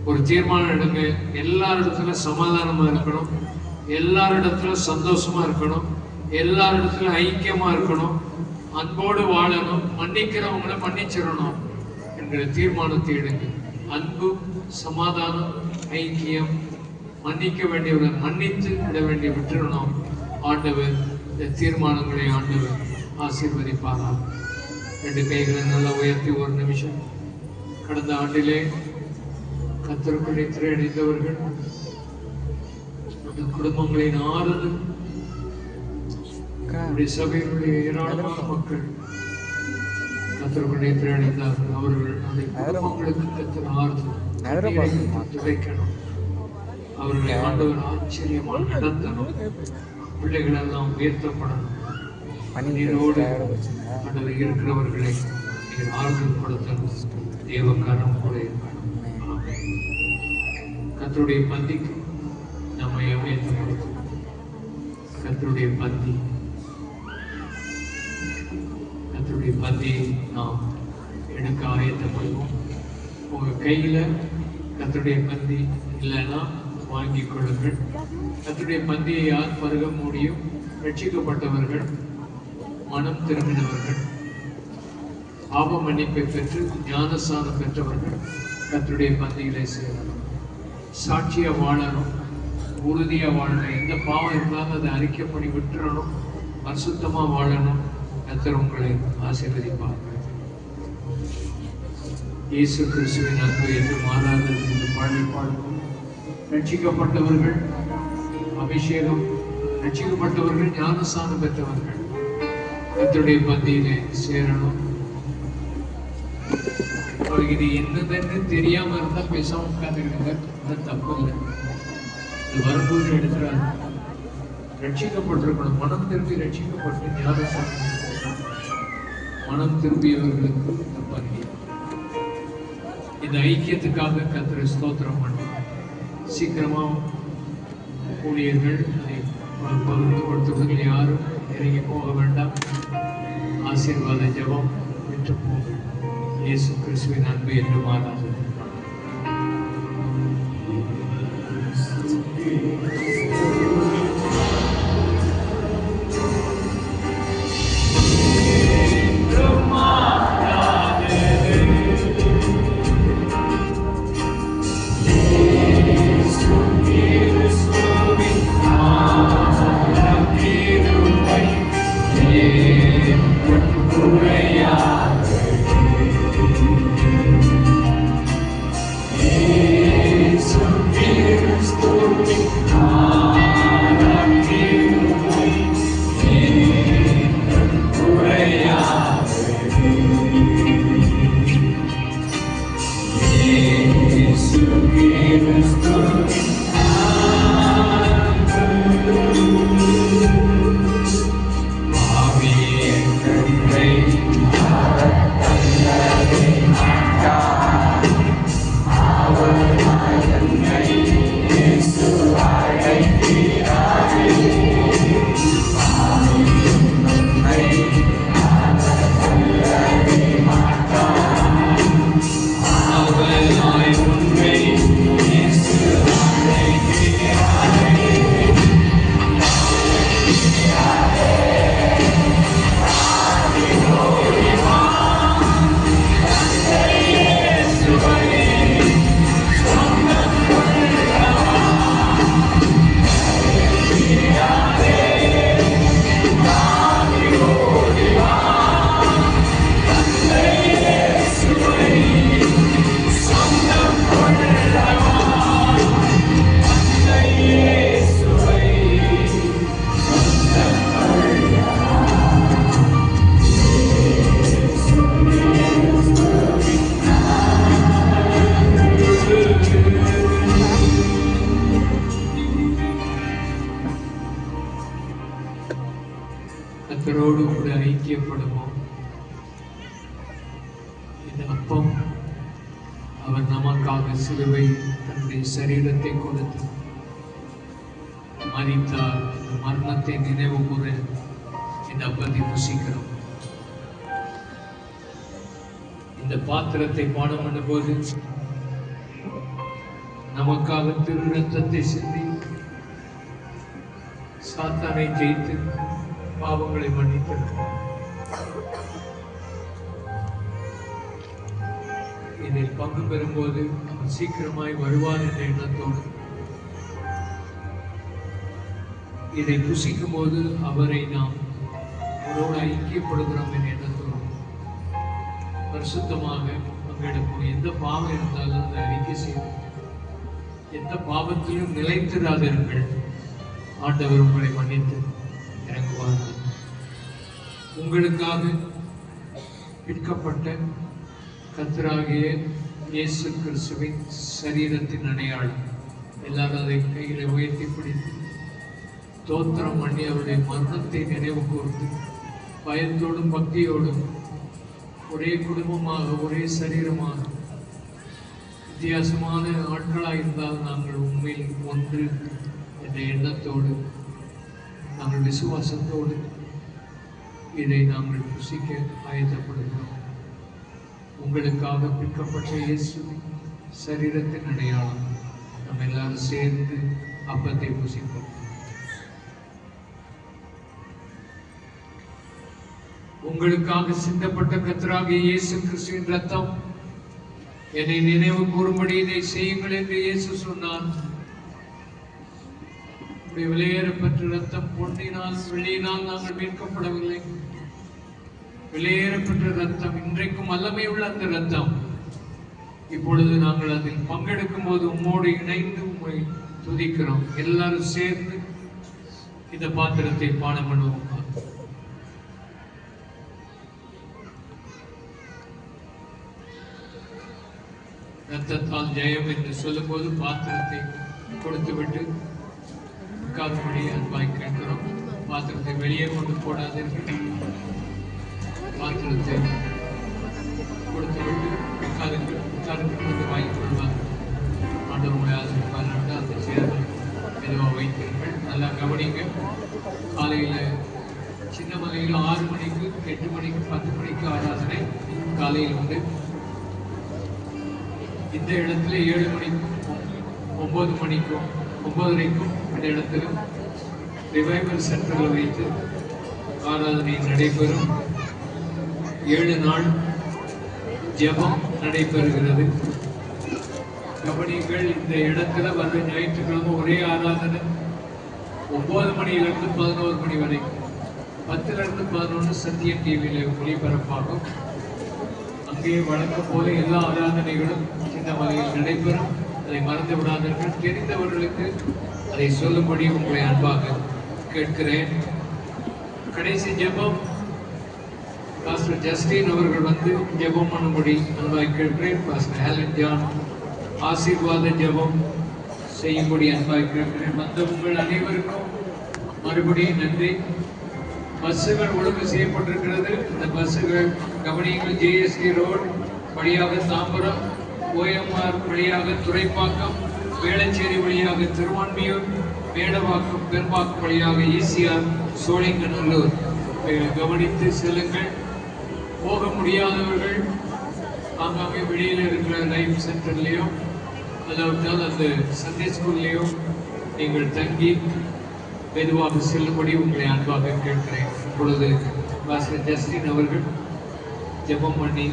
ஒரு தீர்மானம் எடுங்க. எல்லாரிடத்துல சமாதானமா இருக்கணும், எல்லாரிடத்துல சந்தோஷமா இருக்கணும், எல்லாரிடத்துல ஐக்கியமா இருக்கணும், அன்போடு வாழணும், மன்னிக்கிறவங்களை மன்னிச்சிடணும் என்கிற தீர்மானத்தை எடுங்க. அன்பு, சமாதானம், ஐக்கியம், மன்னிக்க வேண்டியவரை மன்னித்து விட வேண்டிய விட்டுறணும். ஆண்டவர் இந்த தீர்மானங்களை ஆண்டவர் ஆசீர்வதிப்பாரா. 2 கைகளை நல்லா உயர்த்தி ஒரு நிமிஷம். கடந்த ஆண்டிலே கர்த்தருக்குள்ளே திரையடைந்தவர்கள், அந்த குடும்பங்களின் ஆறுதல், சபையினுடைய ஏராளமான மக்கள் கர்த்தருக்குள்ளே திரையடைந்தார்கள். அவர்கள் அந்த குடும்பங்களுக்கு கர்த்தர் ஆறுதல் துடைக்கணும். அவர்களை ஆண்டவர் ஆச்சரியமாக நடத்தணும். பிள்ளைகள் எல்லாம் உயர்த்தப்படணும். நீரோடு ஆண்டவர் இருக்கிறவர்களை நீங்கள் ஆறுதல் கொடுத்தணும். தேவக்காரம் கூட இருக்கணும். கர்த்தருடைய பந்திக்கு நம்மை அமையப்படுத்தும். கர்த்தருடைய பந்தி, கர்த்தருடைய பந்தியை நாம் எடுக்க ஆயத்தப்படுவோம். உங்க கையில கர்த்தருடைய பந்தி இல்லைன்னா வாங்கிக் கொள்ளுங்கள். கர்த்தருடைய பந்தியை யார் பருக முடியும்? ரட்சிக்கப்பட்டவர்கள், மனம் திரும்பினவர்கள், பாவ மன்னிப்பை பெற்று ஞானஸ்நானம் பெற்றவர்கள் கர்த்தருடைய பந்தியிலே சேரணும். சாட்சியா வாழணும், உறுதியா வாழணும். எந்த பாவம் இருந்தாலும் அதை அறிக்கை பண்ணி விட்டுறணும். பரிசுத்தமா வாழணும். கர்த்தர் உங்களை ஆசீர்வதிப்பார்கள். இயேசு கிறிஸ்துவின் அன்பு என்று மாறாதது என்று பாடுவோம். ரட்சிக்கப்பட்டவர்கள் அபிஷேகம், ரட்சிக்கப்பட்டவர்கள் ஞானஸ்நானம் பெற்றவர்கள் கர்த்தருடைய பந்தியிலே சேரணும். அவருக்கு இது என்னதுன்னு தெரியாம இருந்தா பேசாம உட்கார்ந்துக்கிடுங்க. அது தப்பு இல்லை. இது வரும்போது எடுக்கிறாங்க. ரட்சிக்கப்பட்டிருக்கணும். மனம் திரும்பி ரட்சிக்கப்பட்டு ஞானஸ்நானம் மனம் திரும்பியவர்களுக்கு இந்த பந்தி. இந்த ஐக்கியத்துக்காக கர்த்தரை ஸ்தோத்திரம் பண்ணும். சீக்கிரமா ஊழியர்கள் அதை பகிர்ந்து கொடுத்தவர்கள் யாரும் இறங்கி போக வேண்டாம். ஆசீர்வாத ஜெபம் பெற்றுப்போம். இயேசு கிறிஸ்துவின் அன்பு என்று மாறாது. கர்த்தரோடு கூட ஐக்கியப்படுவோம். இந்த அப்பம் அவர் நமக்காக சிலுவை தன்னுடைய சரீரத்தை கொடுத்து மரித்தார். இந்த மரணத்தை நினைவு கூற இந்த அப்பத்தை புசிக்கிறோம். இந்த பாத்திரத்தை பானம் பண்ணும்போது நமக்காக திரு ரத்தத்தை சிந்தி சாத்தானை ஜெயித்து பாவங்களை மன்னித்திருக்கிறார். இதில் பங்கு பெறும்போது அவர் சீக்கிரமாய் வருவார் என்ற எண்ணத்தோடு, இதை புசிக்கும் போது அவரை நாம் அவரோடு ஐக்கியப்படுகிறோம் என்ற எண்ணத்தோடு பரிசுத்தமாக பங்கெடுப்போம். எந்த பாவம் இருந்தாலும் அதை அறிக்கை செய்வோம். எந்த பாவத்திலும் நிலைத்திராதீர்கள், ஆண்டவர் உங்களை மன்னித்து இறங்குவார். உங்களுக்காக விற்கப்பட்ட கர்த்தராகிய இயேசு கிறிஸ்துவின் சரீரத்தின் அடையாளம். எல்லாரும் அதை கையில உயர்த்தி பிடித்து தோத்திரம் பண்ணி அவருடைய மரணத்தை நினைவு கூர்ந்து பயத்தோடும் பக்தியோடும் ஒரே குடும்பமாக ஒரே சரீரமாக வித்தியாசமான ஆட்களாக இருந்தால் நாங்கள் உண்மையில் ஒன்று என்ற எண்ணத்தோடு நாங்கள் விசுவாசத்தோடு இதை நாங்கள் புசிக்க ஆயத்தப்படுகிறோம். உங்களுக்காக பிற்கப்பட்ட இயேசுவின் சரீரத்தின் அடையாளம். நம்ம எல்லாரும் சேர்ந்து அப்பத்தை புசிப்போம். உங்களுக்காக சிந்தப்பட்ட கர்த்தராகிய இயேசு கிறிஸ்துவின் ரத்தம், என்னை நினைவு கூறும்படி இதை செய்யுங்கள் என்று இயேசு சொன்னார். விலையேறப்பெற்ற ரத்தம் பொன்னினால் வெள்ளியினால் நாங்கள் மீட்கப்படவில்லை. விலையேறப்பெற்ற ரத்தம், இன்றைக்கும் வல்லமை உள்ள அந்த ரத்தம், இப்பொழுது நாங்கள் அதில் பங்கெடுக்கும் போது உம்மோடு இணைந்து உம்மை துதிக்கிறோம். எல்லாரும் சேர்ந்து இந்த பாத்திரத்தை பானம் பண்ணுவோம். ரத்தத்தால் ஜெயம் என்று சொல்லும்போது பாத்திரத்தை கொடுத்துவிட்டு உட்கார்ந்தபடி அன்பாய் கேட்கிறோம். பாத்திரத்தை வெளியே கொண்டு போடாதீர்கள். பாத்திரத்தை கொடுத்துவிட்டு உட்கார்ந்து வாங்கிக் கொள்வார். ஆண்டவர் உங்களை ஆசீர்வதிப்பார். அந்த சேர்ந்து மெதுவாக வைத்தீர்கள். நல்லா கவனிங்க. காலையில் சின்ன மலையில் 6 மணிக்கு 8 மணிக்கு 10 மணிக்கு ஆராதனை காலையில் உண்டு. இந்த இடத்துல 7 மணிக்கும் 9 மணிக்கும் 9:30க்கும் இந்த இடத்துல ரிவைவல் சென்டரில் வைத்து ஆராதனை நடைபெறும். 7 நாள் ஜெபம் நடைபெறுகிறது. கவனிகள், இந்த இடத்துல வர ஞாயிற்றுக்கிழமை ஒரே ஆராதனை 9 மணியிலிருந்து 11 மணி வரைக்கும், 10லிருந்து 11 சத்தியம் டிவியில் ஒளிபரப்பாகும். அங்கே வழக்கம் போல எல்லா ஆராதனைகளும் இந்த வகையில் நடைபெறும். அதை மறந்து விடாதீர்கள். தெரிந்தவர்களுக்கு அதை சொல்லும்படி உங்களை அன்பாக கேட்கிறேன். கடைசி ஜெபம் பாஸ்டர் ஜஸ்டின் அவர்கள் வந்து ஜெபம் பண்ணும்படி அன்பாக கேட்கிறேன். பாஸ்டர் ஹேலன் ஜான் ஆசீர்வாத ஜெபம் செய்யும்படி அன்பாக கேட்கிறேன். மற்ற உங்கள் அனைவருக்கும் மறுபடியும் நன்றி. பஸ்ஸுகள் ஒழுங்கு செய்யப்பட்டிருக்கிறது. இந்த பஸ்ஸுகள் கவனியங்கள் ஜேஎஸ்டி ரோடு வழியாக தாம்பரம், OMR வழியாக துறைப்பாக்கம், வேளச்சேரி வழியாக திருவான்மியூர், மேடவாக்கம், பெரும்பாக்கம் வழியாக ECR சோழிங்கநல்லூர் கவனித்து செல்லுங்கள். போக முடியாதவர்கள் ஆங்காங்கே வெளியில் இருக்கிற லைஃப் சென்டர்லேயும் அல்லாவிட்டால் அந்த சண்டே ஸ்கூல்லையும் நீங்கள் தங்கி மெதுவாக செல்லும்படி உங்களை அன்பாக கேட்கிறேன். இப்பொழுது பாஸ்டர் ஜஸ்டின் அவர்கள் ஜெபம் பண்ணி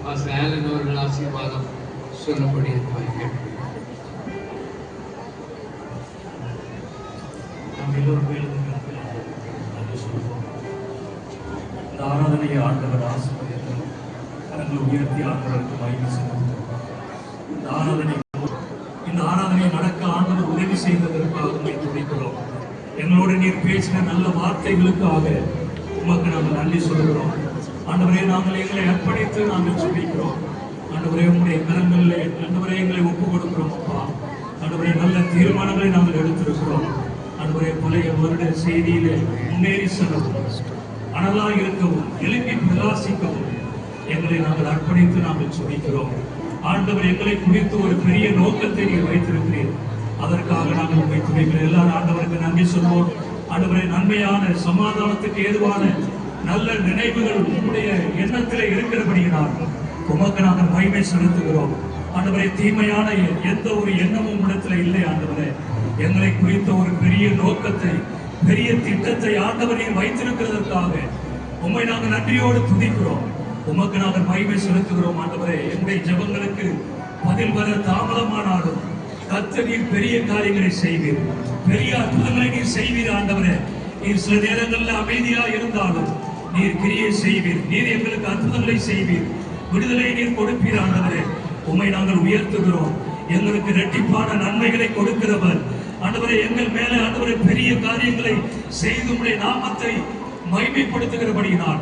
பாஸ்டர் ஆலன் அவர்கள் ஆசீர்வாதம் சொல்லும்படி அன்பாக கேட்கிறேன். நாம் எல்லோரும் இந்த ஆராதனையை ஆண்டவர் ஆசீர்வதித்தார். கரங்களை உயர்த்தி ஆண்டவருக்கு மகிமை செலுத்துவோம். இந்த ஆராதனை நடக்க ஆண்டவர் உதவி செய்ததற்காக உண்மை துதிக்கிறோம். எங்களோடு நீர் பேசின நல்ல வார்த்தைகளுக்காக உமக்கு நாங்கள் நன்றி சொல்கிறோம். ஆண்டவரே, நாங்கள் எங்களை அர்ப்பணித்து நாங்கள் சொல்லிக்கிறோம். ஆண்டவரே, உங்களுடைய கரங்களிலே ஆண்டவரே எங்களை ஒப்பு கொடுக்கிறோம். அப்பா ஆண்டவரே, நல்ல தீர்மானங்களை நாங்கள் எடுத்திருக்கிறோம். ஆண்டவரே, பழைய வருட செய்தியிலே முன்னேறி செல்லவும், அனலாக இருக்கவும், எழுப்பி பிரகாசிக்கவும் எங்களை நாங்கள் அர்ப்பணித்து நாங்கள் சொல்லிக்கிறோம். ஆண்டவர், எங்களை குறித்து ஒரு பெரிய நோக்கத்தை நீர் வைத்திருக்கிறீர். அதற்காக நாங்கள் உண்மை துணைக்கிறோம். எல்லாரும் ஆண்டவருக்கு நன்றி சொல்வோம். ஆண்டவரே, நன்மையான சமாதானத்துக்கு ஏதுவான நல்ல நினைவுகள் உங்களுடைய எண்ணத்தில் இருக்கிறபடியினால் உமக்கு நாங்கள் மகிமை செலுத்துகிறோம். ஆண்டவரே, தீமையான எந்த ஒரு எண்ணமும் இடத்துல இல்லை. ஆண்டவரே, எங்களை குறித்த ஒரு பெரிய நோக்கத்தை, பெரிய திட்டத்தை ஆண்டவர் நீர் வைத்திருக்கிறதற்காக உம்மை நாங்கள் நன்றியோடு துதிக்கிறோம். உமக்கு நாங்கள் மகிமை செலுத்துகிறோம். ஆண்டவரே, எங்களுடைய ஜெபங்களுக்கு பதில் வர தாமதமானாலும் கர்த்தர் நீர் பெரிய காரியங்களை செய்வீர், பெரிய அற்புதங்களை நீர் செய்வீர். ஆண்டவரே, நீர் சில நேரங்களில் அமைதியா இருந்தாலும் நீர் கிரியை செய்வீர். நீர் எங்களுக்கு அற்புதங்களை செய்வீர், விடுதலை நீர் கொடுப்பீர். ஆண்டவரே, உம்மை நாங்கள் உயர்த்துகிறோம். எங்களுக்கு இரட்டிப்பான நன்மைகளை கொடுக்கிறவர் ஆண்டவரே, எங்கள் மேலே ஆண்டவரே பெரிய காரியங்களை செய்து உம்முடைய நாமத்தை மகிமைப்படுத்துகிறபடியினால்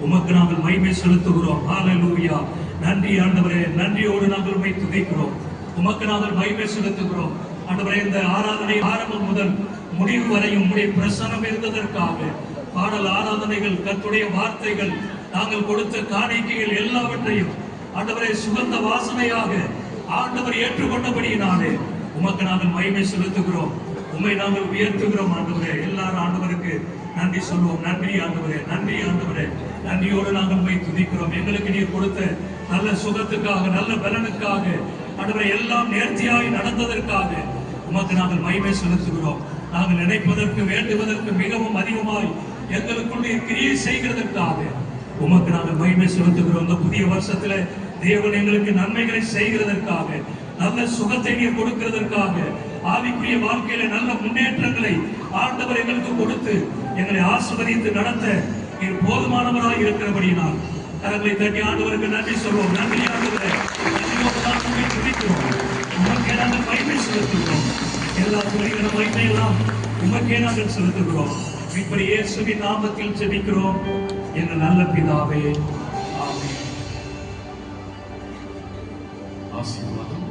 உமக்கு நாங்கள் மகிமை செலுத்துகிறோம். ஹல்லேலூயா. நன்றி ஆண்டவரே, நன்றியோடு நாங்கள் உம்மை துதிக்கிறோம். உமக்கு நாங்கள் மகிமை செலுத்துகிறோம். ஆண்டவரே, இந்த ஆராதனை ஆரம்பம் முதல் முடிவு வரையும் உம்முடைய பிரசன்னம் இருந்ததற்காக பாடல் ஆராதனைகள், கர்த்தருடைய வார்த்தைகள், நாங்கள் கொடுத்த காணிக்கைகள் எல்லாவற்றையும் ஆண்டவரே சுகந்த வாசனையாக ஆண்டவர் ஏற்றுக்கொண்டபடியினாலே உமக்கு நாங்கள் மகிமை செலுத்துகிறோம். உம்மை நாங்கள் உயர்த்துகிறோம். ஆண்டவரே, எல்லாரும் ஆண்டவருக்கு நன்றி சொல்வோம். நன்றி ஆண்டவரே, நன்றி ஆண்டவரே. நன்றியோடு நாங்கள் உம்மை துதிக்கிறோம். எங்களுக்கு நீர் கொடுத்த நல்ல சுகத்துக்காக, நல்ல பலனுக்காக, ஆண்டவரே எல்லாம் நேர்த்தியாய் நடந்ததற்காக உமக்கு நாங்கள் மகிமை செலுத்துகிறோம். நாங்கள் நினைப்பதற்கு, வேண்டுவதற்கு மிகவும் அதிகமாய் எங்களுக்குள் நீர் கிரியை செய்கிறதற்காக உமக்கு நாங்கள் மகிமை செலுத்துகிறோம். இந்த புதிய வருஷத்துல தேவன் எங்களுக்கு நன்மைகளை செய்கிறதற்காக, நல்ல சுகத்தை நீர் கொடுக்கிறதற்காக, ஆவிக்குரிய வாழ்க்கையில நல்ல முன்னேற்றங்களை ஆண்டவர் எங்களுக்கு கொடுத்து எங்களை ஆசீர்வதித்து நடத்த நீர் போதுமானவராய் இருக்கிறபடியினால் கரங்களை தட்டி ஆண்டவருக்கு நன்றி சொல்வோம். நன்றி ஆண்டவரே, உமக்கே நாங்கள் மகிமை செலுத்துகிறோம். எல்லா துறைகள மகிமையெல்லாம் உமக்கே நாங்கள் செலுத்துகிறோம். இப்படி இயேசுவின் நாமத்தில் ஜெபிக்கிறோம் எங்கள் நல்ல பிதாவே, ஆமென். ஆசீர்வாதம்.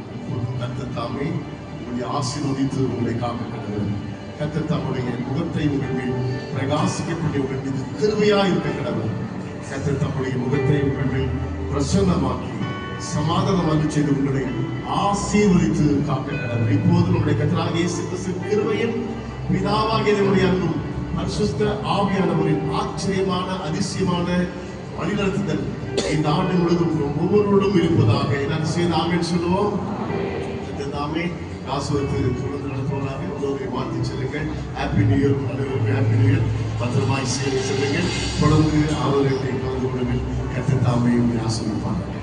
கர்த்தர் தாமே உங்களை ஆசீர்வதித்து உங்களை காக்கிறது. கர்த்தர் தம்முடைய முகத்தை உங்கள் மேல் பிரகாசிக்கப்பட்டு உங்கள் மீது கிருபையாக இருக்க கடவுள். கர்த்தர் தம்முடைய முகத்தை உங்கள் மேல் பிரசன்னமாக்கி சமாதானமாக செய்து உங்களை ஆசீர்வதித்து காக்க கடவுள். இப்போது நம்முடைய கர்த்தராகிய இயேசு கிறிஸ்து கிருபையும் பிதாவாகிய தேவனுடைய அன்பும் பரிசுத்த ஆவியானவரின் ஆச்சரியமான அதிசயமான வழிநடத்துதல் இந்த ஆண்டு முழுவதும் ஒவ்வொருவரும் இருப்பதாக நான் செய்த ஆமென் சொல்லுவோம். தாமே காசுவத்து தொடர்ந்து நடத்துவதாக உங்களை வாழ்த்து செல்லுங்கள். ஹாப்பி நியூ இயர், அனைவருக்கும் ஹாப்பி நியூ இயர். பத்திரமாய் செல்லுங்கள். தொடர்ந்து ஆதரவை கலந்து கொள்ளுங்கள். கர்த்தர் தாமே ஆசீர்வதிப்பார்.